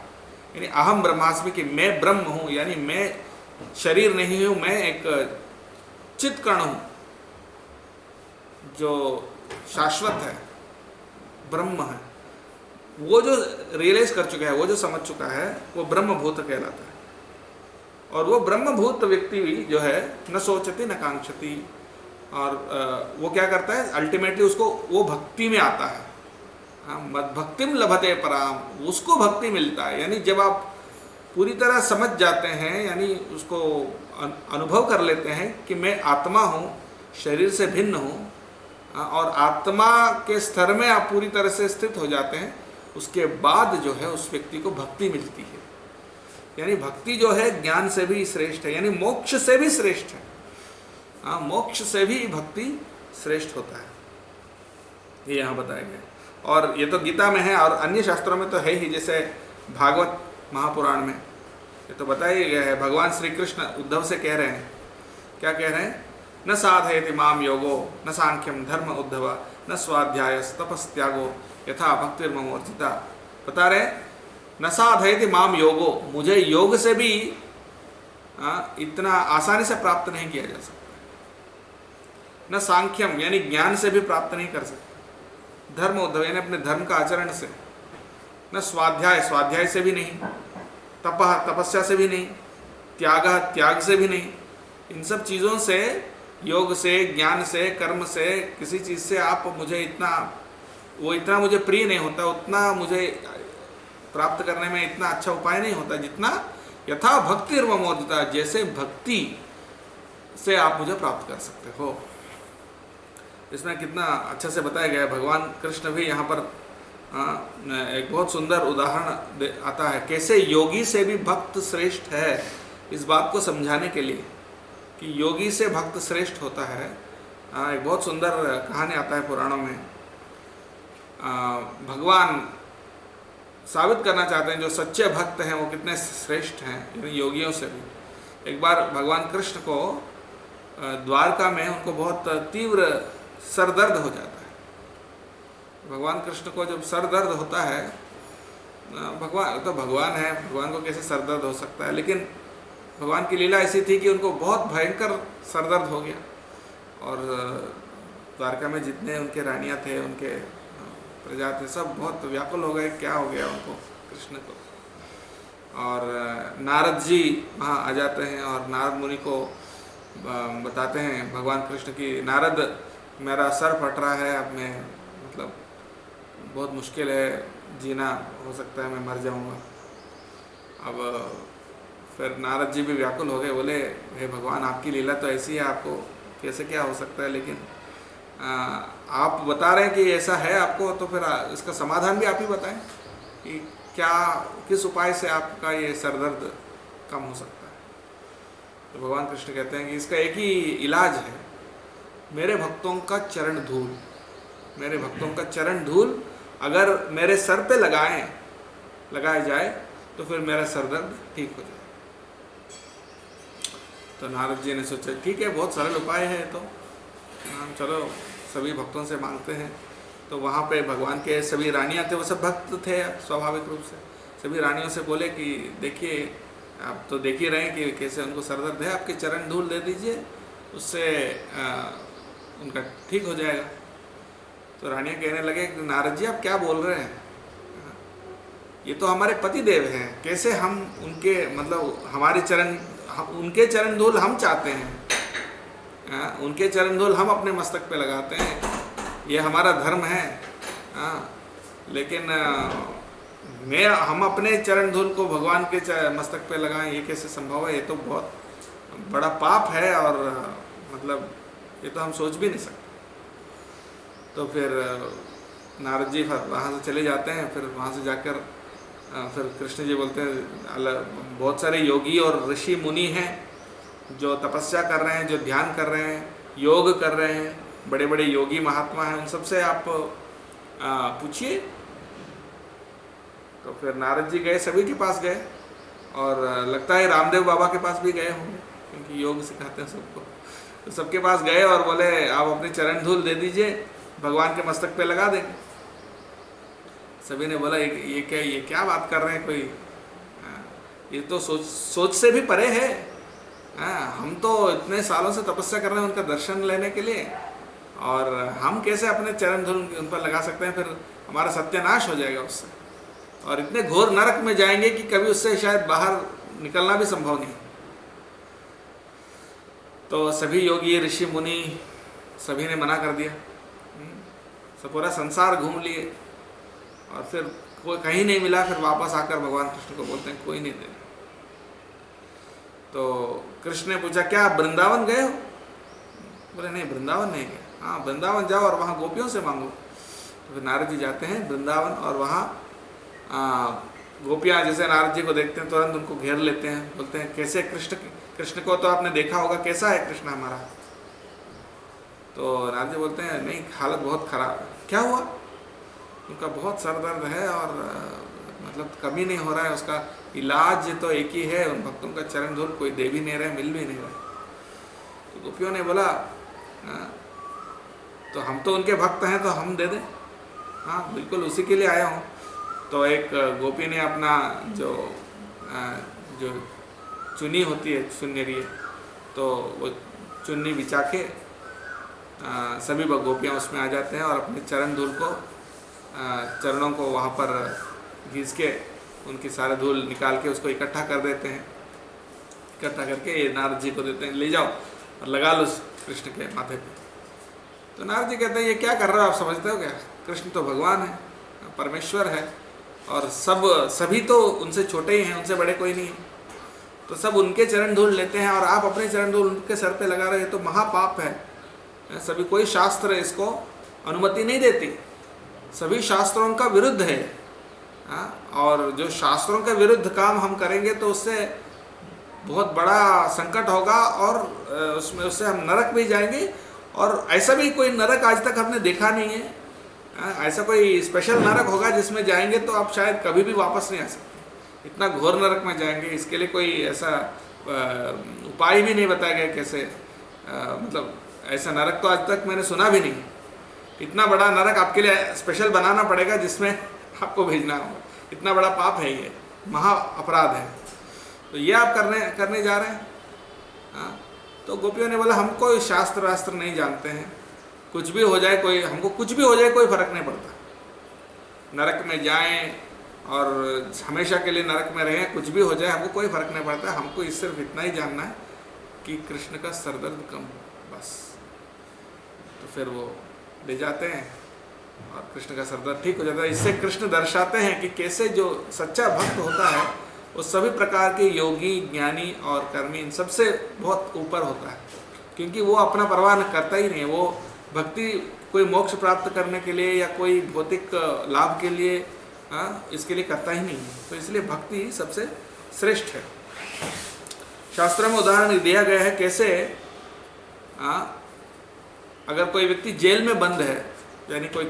यानी अहम ब्रह्मास्मि कि मैं ब्रह्म हूँ, यानी मैं शरीर नहीं हूँ, मैं एक चित्त कण हूँ जो शाश्वत है, ब्रह्म है। वो जो रियलाइज कर चुका है, वो जो समझ चुका है, वो ब्रह्मभूत कहलाता है। और वो ब्रह्मभूत व्यक्ति जो है न सोचती न कांक्षती, और वो क्या करता है, अल्टीमेटली उसको वो भक्ति में आता है। मद भक्तिम लभते पराम, उसको भक्ति मिलता है। यानी जब आप पूरी तरह समझ जाते हैं, यानी उसको अनुभव कर लेते हैं कि मैं आत्मा हूँ, शरीर से भिन्न हूँ, और आत्मा के स्तर में आप पूरी तरह से स्थित हो जाते हैं, उसके बाद जो है उस व्यक्ति को भक्ति मिलती है। यानी भक्ति जो है ज्ञान से भी श्रेष्ठ है, यानी मोक्ष से भी श्रेष्ठ है। हाँ, मोक्ष से भी भक्ति श्रेष्ठ होता है, ये यहाँ बताया गया। और ये तो गीता में है, और अन्य शास्त्रों में तो है ही, जैसे भागवत महापुराण में ये तो बताया गया है। भगवान श्री कृष्ण उद्धव से कह रहे हैं, क्या कह रहे हैं? न साधयति माम योगो न सांख्यम धर्म उद्धव न स्वाध्यायस तपस्त्यागो यथा भक्तिर्ममोर्जिता। बता रहे न साधयति माम योगो, मुझे योग से भी इतना आसानी से प्राप्त नहीं किया जा सकता। न सांख्यम यानी ज्ञान से भी प्राप्त नहीं कर सकते, धर्म उद्धव यानी अपने धर्म का आचरण से, न स्वाध्याय स्वाध्याय से भी नहीं, तपः तपस्या से भी नहीं, त्याग त्याग से भी नहीं। इन सब चीज़ों से, योग से, ज्ञान से, कर्म से, किसी चीज़ से आप मुझे इतना मुझे प्रिय नहीं होता, उतना मुझे प्राप्त करने में इतना अच्छा उपाय नहीं होता जितना यथा भक्तिर्ममोर्जिता, जैसे भक्ति से आप मुझे प्राप्त कर सकते हो। इसमें कितना अच्छा से बताया गया है। भगवान कृष्ण भी यहाँ पर एक बहुत सुंदर उदाहरण आता है, कैसे योगी से भी भक्त श्रेष्ठ है, इस बात को समझाने के लिए कि योगी से भक्त श्रेष्ठ होता है। एक बहुत सुंदर कहानी आता है पुराणों में। भगवान साबित करना चाहते हैं जो सच्चे भक्त हैं वो कितने श्रेष्ठ हैं, यानी योगियों से भी। एक बार भगवान कृष्ण को द्वारका में उनको बहुत तीव्र सर दर्द हो जाता है। भगवान कृष्ण को जब सर दर्द होता है, भगवान तो भगवान है, भगवान को कैसे सर दर्द हो सकता है, लेकिन भगवान की लीला ऐसी थी कि उनको बहुत भयंकर सर दर्द हो गया और द्वारका में जितने उनके रानियाँ थे, उनके प्रजा थे, सब बहुत व्याकुल हो गए, क्या हो गया उनको कृष्ण को। और नारद जी वहाँ आ जाते हैं और नारद मुनि को बताते हैं भगवान कृष्ण की, नारद मेरा सर फट रहा है, अब मैं मतलब बहुत मुश्किल है जीना, हो सकता है मैं मर जाऊंगा। अब फिर नारद जी भी व्याकुल हो गए, बोले हे भगवान आपकी लीला तो ऐसी है, आपको कैसे क्या हो सकता है, लेकिन आप बता रहे हैं कि ऐसा है आपको, तो फिर इसका समाधान भी आप ही बताएं कि क्या, किस उपाय से आपका ये सरदर्द कम हो सकता है। तो भगवान कृष्ण कहते हैं कि इसका एक ही इलाज है, मेरे भक्तों का चरण धूल, मेरे भक्तों का चरण धूल अगर मेरे सर पे लगाया जाए तो फिर मेरा सरदर्द ठीक हो जाए। तो नारद जी ने सोचा ठीक है, बहुत सरल उपाय है, तो चलो सभी भक्तों से मांगते हैं। तो वहाँ पे भगवान के सभी रानियाँ थे, वो सब भक्त थे स्वाभाविक रूप से, सभी रानियों से बोले कि देखिए आप तो देख ही रहे हैं कि कैसे उनको सरदर्द है, आपके चरण धूल दे दीजिए, उससे उनका ठीक हो जाएगा। तो रानियाँ कहने लगे कि नारद जी आप क्या बोल रहे हैं, ये तो हमारे पति देव हैं, कैसे हम उनके मतलब हमारे चरण, उनके चरण धूल हम चाहते हैं, उनके चरण धूल हम अपने मस्तक पे लगाते हैं, ये हमारा धर्म है। लेकिन हम अपने चरण धूल को भगवान के मस्तक पे लगाएं, ये कैसे संभव है, ये तो बहुत बड़ा पाप है और मतलब ये तो हम सोच भी नहीं सकते। तो फिर नारद जी वहाँ से चले जाते हैं। फिर वहाँ से जाकर फिर कृष्ण जी बोलते हैं बहुत सारे योगी और ऋषि मुनि हैं जो तपस्या कर रहे हैं, जो ध्यान कर रहे हैं, योग कर रहे हैं, बड़े बड़े योगी महात्मा हैं, उन सबसे आप पूछिए। तो फिर नारद जी गए, सभी के पास गए और लगता है रामदेव बाबा के पास भी गए होंगे क्योंकि योग सिखाते हैं सबको। तो सबके पास गए और बोले आप अपने चरण धूल दे दीजिए, भगवान के मस्तक पे लगा देंगे। सभी ने बोला ये क्या बात कर रहे हैं, कोई ये तो सोच से भी परे है। हम तो इतने सालों से तपस्या कर रहे हैं उनका दर्शन लेने के लिए, और हम कैसे अपने चरण धूल उन पर लगा सकते हैं, फिर हमारा सत्यानाश हो जाएगा उससे, और इतने घोर नरक में जाएंगे कि कभी उससे शायद बाहर निकलना भी संभव नहीं। तो सभी योगी ऋषि मुनि सभी ने मना कर दिया, सब पूरा संसार घूम लिए और फिर कोई कहीं नहीं मिला। फिर वापस आकर भगवान कृष्ण को बोलते हैं कोई नहीं दे। तो कृष्ण ने पूछा क्या आप वृंदावन गए हो? बोले नहीं वृंदावन नहीं गए। हाँ वृंदावन जाओ और वहाँ गोपियों से मांगो। तो फिर नारद जी जाते हैं वृंदावन और वहाँ गोपियाँ जैसे नारद जी को देखते हैं तुरंत उनको घेर लेते हैं, बोलते हैं कैसे कृष्ण को तो आपने देखा होगा, कैसा है कृष्ण हमारा? तो नारद जी बोलते हैं नहीं हालत बहुत ख़राब है। क्या हुआ? उनका बहुत सर दर्द है और मतलब कमी नहीं हो रहा है, उसका इलाज तो एक ही है, उन भक्तों का चरण धूल कोई दे भी नहीं रहा, मिल भी नहीं रहा। तो गोपियों ने बोला तो हम तो उनके भक्त हैं तो हम दे दें। हाँ बिल्कुल उसी के लिए आया हूँ। तो एक गोपी ने अपना जो चुन्नी होती है सुन्नरी, तो वो चुन्नी बिछा के सभी गोपियाँ उसमें आ जाते हैं और अपने चरण धूल को चरणों को वहाँ पर घिस के उनकी सारे धूल निकाल के उसको इकट्ठा कर देते हैं। इकट्ठा करके ये नारद जी को देते हैं, ले जाओ और लगा लो कृष्ण के माथे पे। तो नारद जी कहते हैं ये क्या कर रहे हो, आप समझते हो क्या? कृष्ण तो भगवान है, परमेश्वर है, और सभी तो उनसे छोटे ही हैं, उनसे बड़े कोई नहीं है। तो सब उनके चरण धूल लेते हैं और आप अपने चरण धूल उनके सर पे लगा रहे हैं, तो महापाप है। सभी कोई शास्त्र इसको अनुमति नहीं देती, सभी शास्त्रों का विरुद्ध है। और जो शास्त्रों के विरुद्ध काम हम करेंगे तो उससे बहुत बड़ा संकट होगा और उससे हम नरक भी जाएंगे। और ऐसा भी कोई नरक आज तक हमने देखा नहीं है ऐसा कोई स्पेशल नरक होगा जिसमें जाएंगे तो आप शायद कभी भी वापस नहीं आ सकते, इतना घोर नरक में जाएंगे। इसके लिए कोई ऐसा उपाय भी नहीं बताया गया कैसे, मतलब ऐसा नरक तो आज तक मैंने सुना भी नहीं। इतना बड़ा नरक आपके लिए स्पेशल बनाना पड़ेगा जिसमें आपको भेजना होगा, इतना बड़ा पाप है, ये महा अपराध है। तो ये आप करने जा रहे हैं। हाँ, तो गोपियों ने बोला हम कोई शास्त्र वास्त्र नहीं जानते हैं, कुछ भी हो जाए, कोई हमको कुछ भी हो जाए कोई फर्क नहीं पड़ता, नरक में जाएं और हमेशा के लिए नरक में रहें, कुछ भी हो जाए हमको कोई फर्क नहीं पड़ता, हमको इस सिर्फ इतना ही जानना है कि कृष्ण का सरदर्द कम हो, बस। तो फिर वो ले जाते हैं और कृष्ण का सरदर्द ठीक हो जाता है। इससे कृष्ण दर्शाते हैं कि कैसे जो सच्चा भक्त होता है वो सभी प्रकार के योगी, ज्ञानी और कर्मी इन सबसे बहुत ऊपर होता है, क्योंकि वो अपना परवाह करता ही नहीं। वो भक्ति कोई मोक्ष प्राप्त करने के लिए या कोई भौतिक लाभ के लिए इसके लिए करता ही नहीं है। तो इसलिए भक्ति सबसे श्रेष्ठ है। शास्त्रों में उदाहरण दिया गया है कैसे अगर कोई व्यक्ति जेल में बंद है, यानी कोई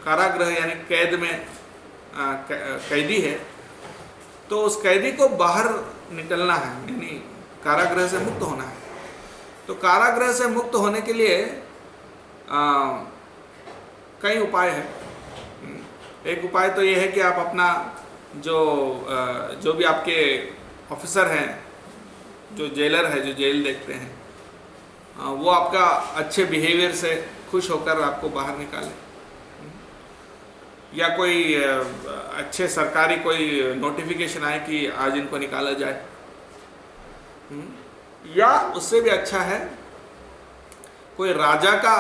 कारागृह यानी कैद में कैदी है, तो उस कैदी को बाहर निकलना है, यानी कारागृह से मुक्त होना है। तो कारागृह से मुक्त होने के लिए कई उपाय हैं। एक उपाय तो ये है कि आप अपना जो भी आपके ऑफिसर हैं, जो जेलर है, जो जेल देखते हैं, वो आपका अच्छे बिहेवियर से खुश होकर आपको बाहर निकाले, या कोई अच्छे सरकारी कोई नोटिफिकेशन आए कि आज इनको निकाला जाए, या उससे भी अच्छा है कोई राजा का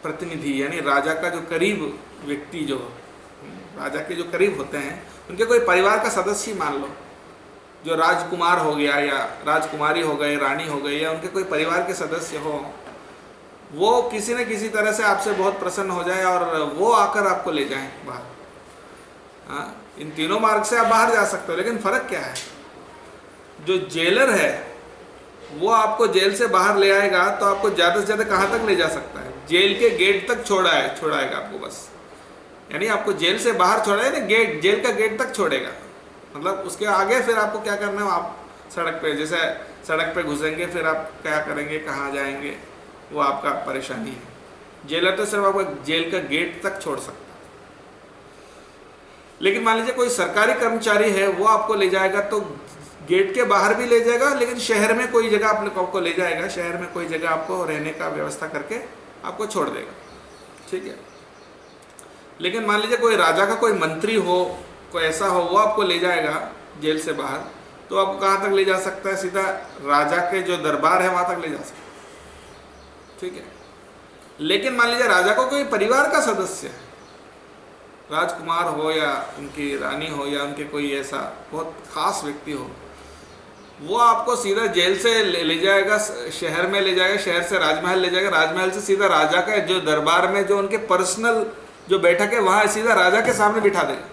प्रतिनिधि, यानी राजा का जो करीब व्यक्ति, जो राजा के जो करीब होते हैं, उनके कोई परिवार का सदस्य ही मान लो, जो राजकुमार हो गया या राजकुमारी हो गए, रानी हो गई, या उनके कोई परिवार के सदस्य हो, वो किसी न किसी तरह से आपसे बहुत प्रसन्न हो जाए और वो आकर आपको ले जाएं बाहर। इन तीनों मार्ग से आप बाहर जा सकते हो, लेकिन फर्क क्या है, जो जेलर है वो आपको जेल से बाहर ले आएगा तो आपको ज़्यादा से ज़्यादा कहाँ तक ले जा सकता है, जेल के गेट तक छोड़ाएगा आपको बस, यानी आपको जेल से बाहर छोड़ा है ना, जेल का गेट तक छोड़ेगा, मतलब उसके आगे फिर आपको क्या करना है, आप सड़क पे, जैसे सड़क पे घुसेंगे फिर आप क्या करेंगे, कहाँ जाएंगे, वो आपका परेशानी है। जेलर तो सिर्फ आपको जेल का गेट तक छोड़ सकता है। लेकिन मान लीजिए कोई सरकारी कर्मचारी है, वो आपको ले जाएगा तो गेट के बाहर भी ले जाएगा, लेकिन शहर में कोई जगह आपको ले जाएगा, शहर में कोई जगह आपको रहने का व्यवस्था करके आपको छोड़ देगा, ठीक है। लेकिन मान लीजिए कोई राजा का कोई मंत्री हो, कोई ऐसा हो, वो आपको ले जाएगा जेल से बाहर, तो आपको कहाँ तक ले जा सकता है, सीधा राजा के जो दरबार है वहाँ तक ले जा सकता है, ठीक है। लेकिन मान लीजिए राजा को कोई परिवार का सदस्य है, राजकुमार हो या उनकी रानी हो या उनके कोई ऐसा बहुत खास व्यक्ति हो, वो आपको सीधा जेल से ले जाएगा, शहर में ले जाएगा, शहर से राजमहल ले जाएगा, राजमहल से सीधा राजा का जो दरबार में जो उनके पर्सनल जो बैठक है वहाँ सीधा राजा के सामने बिठा देगा।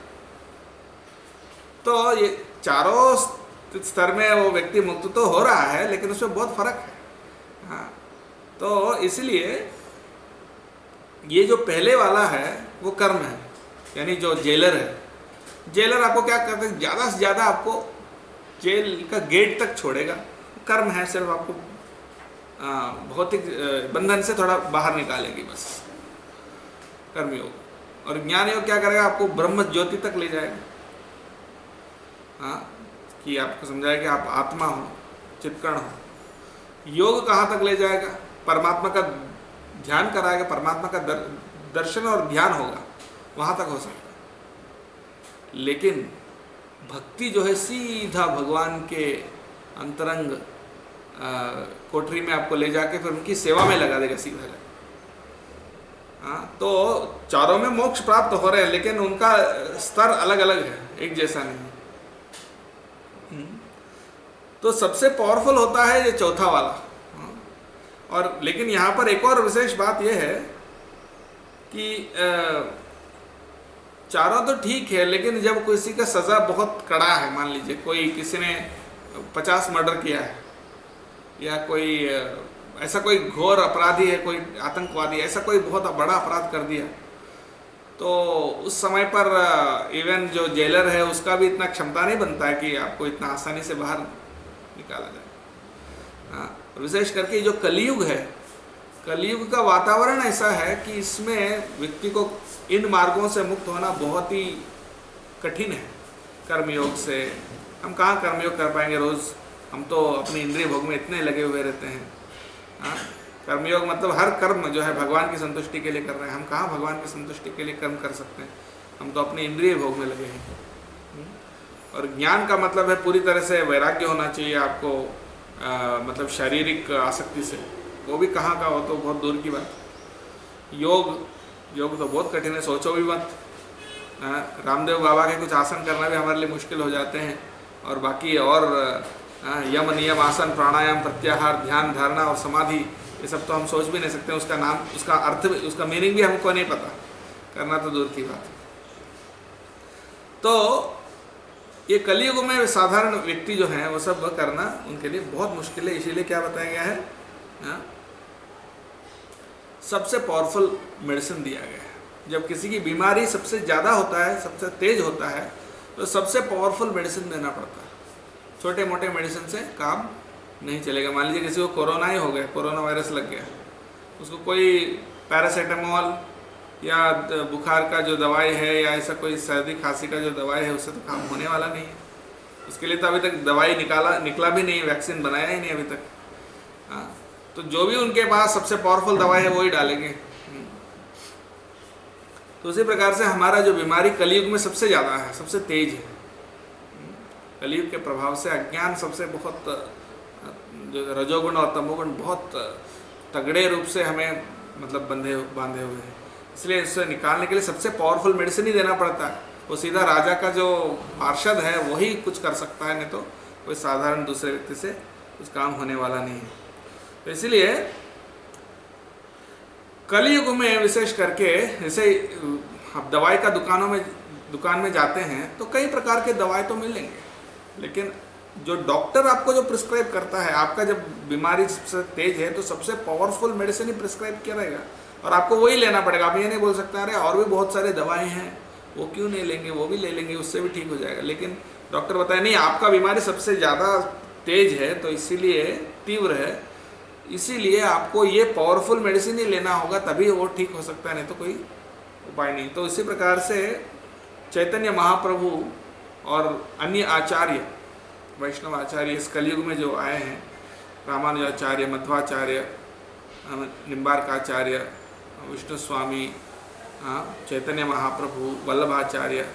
तो ये चारों स्तर में वो व्यक्ति मुक्त तो हो रहा है, लेकिन उसमें बहुत फर्क है। हाँ, तो इसलिए ये जो पहले वाला है वो कर्म है, यानी जो जेलर है, जेलर आपको क्या करते हैं, ज़्यादा से ज़्यादा आपको जेल का गेट तक छोड़ेगा, कर्म है, सिर्फ आपको भौतिक बंधन से थोड़ा बाहर निकालेगी बस, कर्मयोग। और ज्ञान योग क्या करेगा, आपको ब्रह्म ज्योति तक ले जाएगा। हाँ, कि आपको समझाएगा कि आप आत्मा हो, चित्कण हो। योग कहाँ तक ले जाएगा, परमात्मा का ध्यान कराएगा, परमात्मा का दर्शन और ध्यान होगा, वहाँ तक हो सकता है। लेकिन भक्ति जो है सीधा भगवान के अंतरंग कोठरी में आपको ले जाके फिर उनकी सेवा में लगा देगा सीधा। हाँ, तो चारों में मोक्ष प्राप्त हो रहे हैं, लेकिन उनका स्तर अलग अलग है, एक जैसा नहीं। तो सबसे पावरफुल होता है ये चौथा वाला। और लेकिन यहाँ पर एक और विशेष बात यह है कि चारों तो ठीक है, लेकिन जब किसी का सज़ा बहुत कड़ा है, मान लीजिए कोई किसी ने 50 मर्डर किया है, या कोई ऐसा कोई घोर अपराधी है, कोई आतंकवादी, ऐसा कोई बहुत बड़ा अपराध कर दिया, तो उस समय पर इवन जो जेलर है उसका भी इतना क्षमता नहीं बनता है कि आपको इतना आसानी से बाहर निकाला जाए। हाँ, विशेष करके जो कलयुग है, कलयुग का वातावरण ऐसा है कि इसमें व्यक्ति को इन मार्गों से मुक्त होना बहुत ही कठिन है। कर्मयोग से हम कहाँ कर्मयोग कर पाएंगे रोज़, हम तो अपनी इंद्रिय भोग में इतने लगे हुए रहते हैं। हाँ, कर्मयोग मतलब हर कर्म जो है भगवान की संतुष्टि के लिए कर रहे हैं, हम कहाँ भगवान की संतुष्टि के लिए कर्म कर सकते हैं, हम तो अपनी इंद्रिय भोग में लगे हैं। और ज्ञान का मतलब है पूरी तरह से वैराग्य होना चाहिए आपको, मतलब शारीरिक आसक्ति से, वो भी कहाँ का हो तो बहुत दूर की बात। योग तो बहुत कठिन है, सोचो भी मत। रामदेव बाबा के कुछ आसन करना भी हमारे लिए मुश्किल हो जाते हैं, और बाकी और यम नियम आसन प्राणायाम प्रत्याहार ध्यान धारणा और समाधि, ये सब तो हम सोच भी नहीं सकते। उसका नाम, उसका अर्थ, उसका मीनिंग भी हमको नहीं पता, करना तो दूर की बात है। तो ये कलयुग में साधारण व्यक्ति जो हैं वो सब करना उनके लिए बहुत मुश्किल है। इसीलिए क्या बताया गया है, सबसे पावरफुल मेडिसिन दिया गया है। जब किसी की बीमारी सबसे ज़्यादा होता है, सबसे तेज होता है, तो सबसे पावरफुल मेडिसिन देना पड़ता है। छोटे मोटे मेडिसिन से काम नहीं चलेगा। मान लीजिए किसी को कोरोना ही हो गया, कोरोना वायरस लग गया, उसको कोई पैरासीटामोल या बुखार का जो दवाई है या ऐसा कोई सर्दी खांसी का जो दवाई है, उससे तो काम होने वाला नहीं है। उसके लिए तो अभी तक दवाई निकला भी नहीं, वैक्सीन बनाया ही नहीं अभी तक। हाँ, तो जो भी उनके पास सबसे पावरफुल दवाई है वो ही डालेंगे। तो उसी प्रकार से हमारा जो बीमारी कलयुग में सबसे ज़्यादा है, सबसे तेज है। कलयुग के प्रभाव से अज्ञान सबसे बहुत, जो रजोगुण और तमोगुण बहुत तगड़े रूप से हमें मतलब बांधे हुए हैं। इसलिए इससे निकालने के लिए सबसे पावरफुल मेडिसिन ही देना पड़ता है। वो सीधा राजा का जो पार्षद है वही कुछ कर सकता है, नहीं तो कोई साधारण दूसरे व्यक्ति से कुछ काम होने वाला नहीं है। तो इसीलिए कलयुग में विशेष करके, जैसे आप दवाई का दुकान में जाते हैं तो कई प्रकार के दवाई तो मिलेंगे, लेकिन जो डॉक्टर आपको जो प्रिस्क्राइब करता है, आपका जब बीमारी सबसे तेज है तो सबसे पावरफुल मेडिसिन ही प्रिस्क्राइब किया रहेगा और आपको वही लेना पड़ेगा। आप ये नहीं बोल सकते अरे और भी बहुत सारे दवाएं हैं वो क्यों नहीं लेंगे, वो भी ले लेंगे, उससे भी ठीक हो जाएगा। लेकिन डॉक्टर बताए नहीं, आपका बीमारी सबसे ज़्यादा तेज है, तो इसीलिए तीव्र है, इसीलिए आपको ये पावरफुल मेडिसिन ही लेना होगा, तभी वो ठीक हो सकता है, नहीं तो कोई उपाय नहीं। तो इसी प्रकार से चैतन्य महाप्रभु और अन्य आचार्य, वैष्णव आचार्य इस कलयुग में जो आए हैं, रामानुजाचार्य, मध्वाचार्य, निम्बार्काचार्य, विष्णु स्वामी, चैतन्य महाप्रभु, वल्लभाचार्य,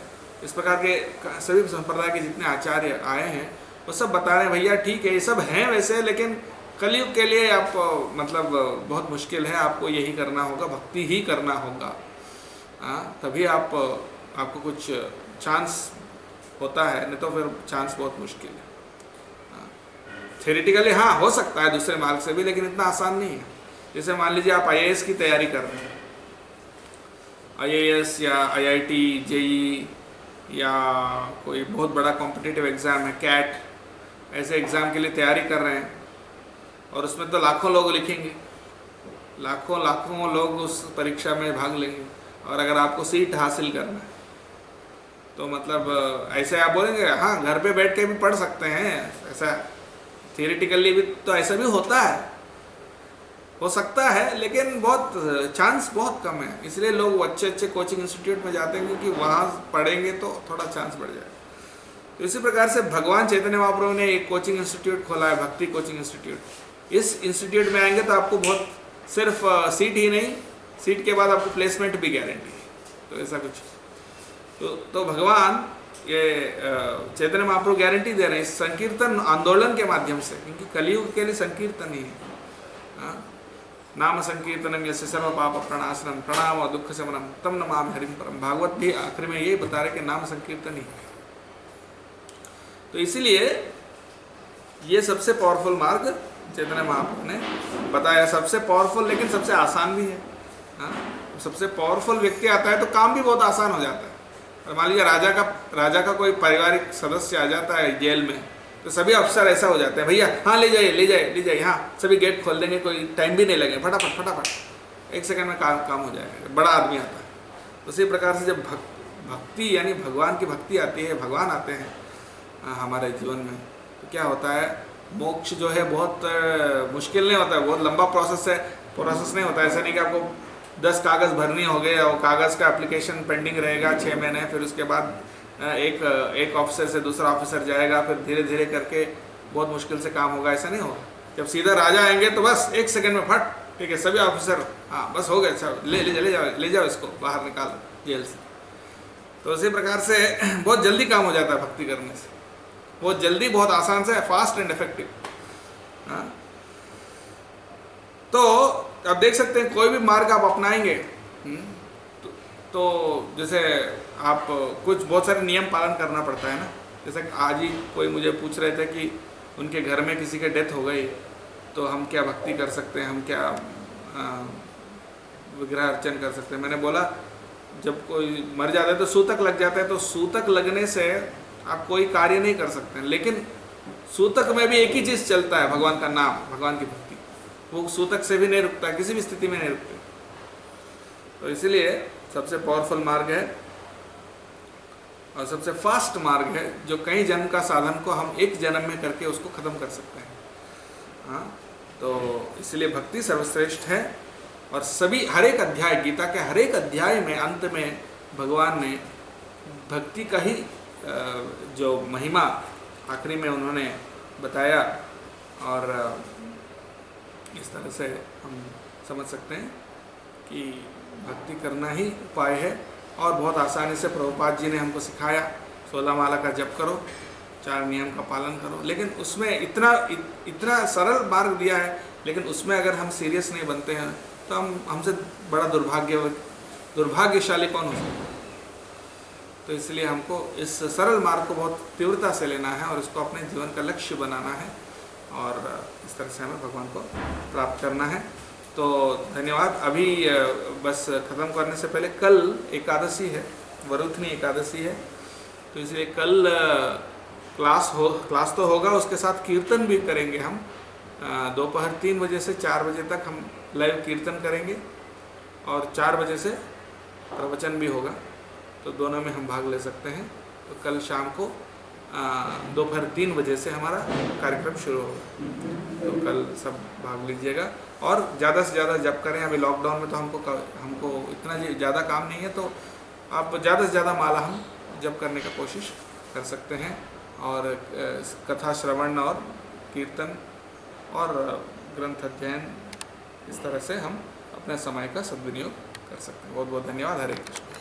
इस प्रकार के सभी संप्रदाय के जितने आचार्य आए हैं वो सब बता रहे हैं भैया ठीक है ये सब हैं वैसे, लेकिन कलयुग के लिए आप मतलब बहुत मुश्किल है, आपको यही करना होगा, भक्ति ही करना होगा, तभी आपको कुछ चांस होता है, नहीं तो फिर चांस बहुत मुश्किल है। थ्योरेटिकली हाँ हो सकता है दूसरे मार्ग से भी, लेकिन इतना आसान नहीं है। जैसे मान लीजिए आप आईएएस की तैयारी कर रहे हैं, आईएएस या आईआईटी, जेईई या कोई बहुत बड़ा कॉम्पिटिटिव एग्ज़ाम है, कैट, ऐसे एग्ज़ाम के लिए तैयारी कर रहे हैं और उसमें तो लाखों लोग लिखेंगे, लाखों लोग उस परीक्षा में भाग लेंगे, और अगर आपको सीट हासिल करना है तो मतलब ऐसे आप बोलेंगे हाँ घर पे बैठ के भी पढ़ सकते हैं, ऐसा थियरिटिकली भी तो ऐसा भी होता है, हो सकता है, लेकिन बहुत चांस बहुत कम है। इसलिए लोग अच्छे कोचिंग इंस्टीट्यूट में जाते हैं क्योंकि वहाँ पढ़ेंगे तो थोड़ा चांस बढ़ जाएगा। तो इसी प्रकार से भगवान चैतन्य महाप्रभु ने एक कोचिंग इंस्टीट्यूट खोला है, भक्ति कोचिंग इंस्टीट्यूट। इस इंस्टीट्यूट में आएंगे तो आपको बहुत, सिर्फ सीट ही नहीं, सीट के बाद आपको प्लेसमेंट भी गारंटी है, तो ऐसा कुछ तो भगवान ये चैतन्य महाप्रभु गारंटी दे रहे हैं इस संकीर्तन आंदोलन के माध्यम से, क्योंकि कलयुग के लिए संकीर्तन ही है। नाम संकीर्तनम यस्य सर्व पाप प्रणाशनम प्रणाम और दुख शमनम तम नमामि हरिम परम। भागवत भी आखिर में यही बता रहे कि नाम संकीर्तन ही है। तो इसीलिए ये सबसे पावरफुल मार्ग चैतन्य महाप्रभु ने बताया, सबसे पावरफुल लेकिन सबसे आसान भी है। सबसे पावरफुल व्यक्ति आता है तो काम भी बहुत आसान हो जाता है। और मान लीजिए राजा का कोई पारिवारिक सदस्य आ जाता है जेल में, तो सभी अफसर ऐसा हो जाते हैं भैया हाँ ले जाइए, हाँ सभी गेट खोल देंगे, कोई टाइम भी नहीं लगेगा, फटाफट 1 सेकंड में काम हो जाएगा। बड़ा आदमी आता है उसी प्रकार से जब भक्ति यानी भगवान की भक्ति आती है, भगवान आते हैं हमारे जीवन में, तो क्या होता है, मोक्ष जो है बहुत मुश्किल नहीं होता है, बहुत लंबा प्रोसेस नहीं होता है। ऐसा नहीं कि आपको 10 कागज़ भरने हो गए और कागज़ का एप्लीकेशन पेंडिंग रहेगा 6 महीने, फिर उसके बाद एक ऑफिसर से दूसरा ऑफिसर जाएगा, फिर धीरे धीरे करके बहुत मुश्किल से काम होगा। ऐसा नहीं होगा। जब सीधा राजा आएंगे तो बस 1 सेकंड में फट, ठीक है, सभी ऑफिसर, हाँ बस हो गए, सब ले जाओ इसको बाहर निकालो जेल से। तो उसी प्रकार से बहुत जल्दी काम हो जाता है भक्ति करने से, बहुत जल्दी, बहुत आसान से, फास्ट एंड इफेक्टिव। हाँ, तो आप देख सकते हैं कोई भी मार्ग आप अपनाएंगे तो जैसे आप कुछ बहुत सारे नियम पालन करना पड़ता है ना। जैसे आज ही कोई मुझे पूछ रहे थे कि उनके घर में किसी के डेथ हो गई तो हम क्या भक्ति कर सकते हैं, हम क्या विग्रह अर्चन कर सकते हैं। मैंने बोला जब कोई मर जाता है तो सूतक लग जाता है, तो सूतक लगने से आप कोई कार्य नहीं कर सकते हैं, लेकिन सूतक में भी एक ही चीज़ चलता है, भगवान का नाम, भगवान की भक्ति। वो सूतक से भी नहीं रुकता, किसी भी स्थिति में नहीं रुकते। तो इसीलिए सबसे पावरफुल मार्ग है और सबसे फास्ट मार्ग है, जो कई जन्म का साधन को हम एक जन्म में करके उसको ख़त्म कर सकते हैं। हाँ, तो इसलिए भक्ति सर्वश्रेष्ठ है। और सभी हर एक अध्याय, गीता के हर एक अध्याय में अंत में भगवान ने भक्ति का ही जो महिमा आखिरी में उन्होंने बताया। और इस तरह से हम समझ सकते हैं कि भक्ति करना ही उपाय है। और बहुत आसानी से प्रभुपाद जी ने हमको सिखाया, 16 माला का जप करो, 4 नियम का पालन करो। लेकिन उसमें इतना सरल मार्ग दिया है, लेकिन उसमें अगर हम सीरियस नहीं बनते हैं तो हमसे बड़ा दुर्भाग्यशाली कौन हो सकता है। तो इसलिए हमको इस सरल मार्ग को बहुत तीव्रता से लेना है और इसको अपने जीवन का लक्ष्य बनाना है और इस तरह से हमें भगवान को प्राप्त करना है। तो धन्यवाद। अभी बस ख़त्म करने से पहले कल एकादशी है, वरुथनी एकादशी है, तो इसलिए कल क्लास तो होगा, उसके साथ कीर्तन भी करेंगे हम। दोपहर 3 बजे से 4 बजे तक हम लाइव कीर्तन करेंगे और 4 बजे से प्रवचन भी होगा, तो दोनों में हम भाग ले सकते हैं। तो कल शाम को दोपहर 3 बजे से हमारा कार्यक्रम शुरू होगा, तो कल सब भाग लीजिएगा और ज़्यादा से ज़्यादा जप करें। अभी लॉकडाउन में तो हमको इतना ज़्यादा काम नहीं है, तो आप ज़्यादा से ज़्यादा माला हम जप करने का कोशिश कर सकते हैं। और कथा श्रवण और कीर्तन और ग्रंथ अध्ययन, इस तरह से हम अपने समय का सद्विनियोग कर सकते हैं। बहुत बहुत धन्यवाद। हरे कृष्ण।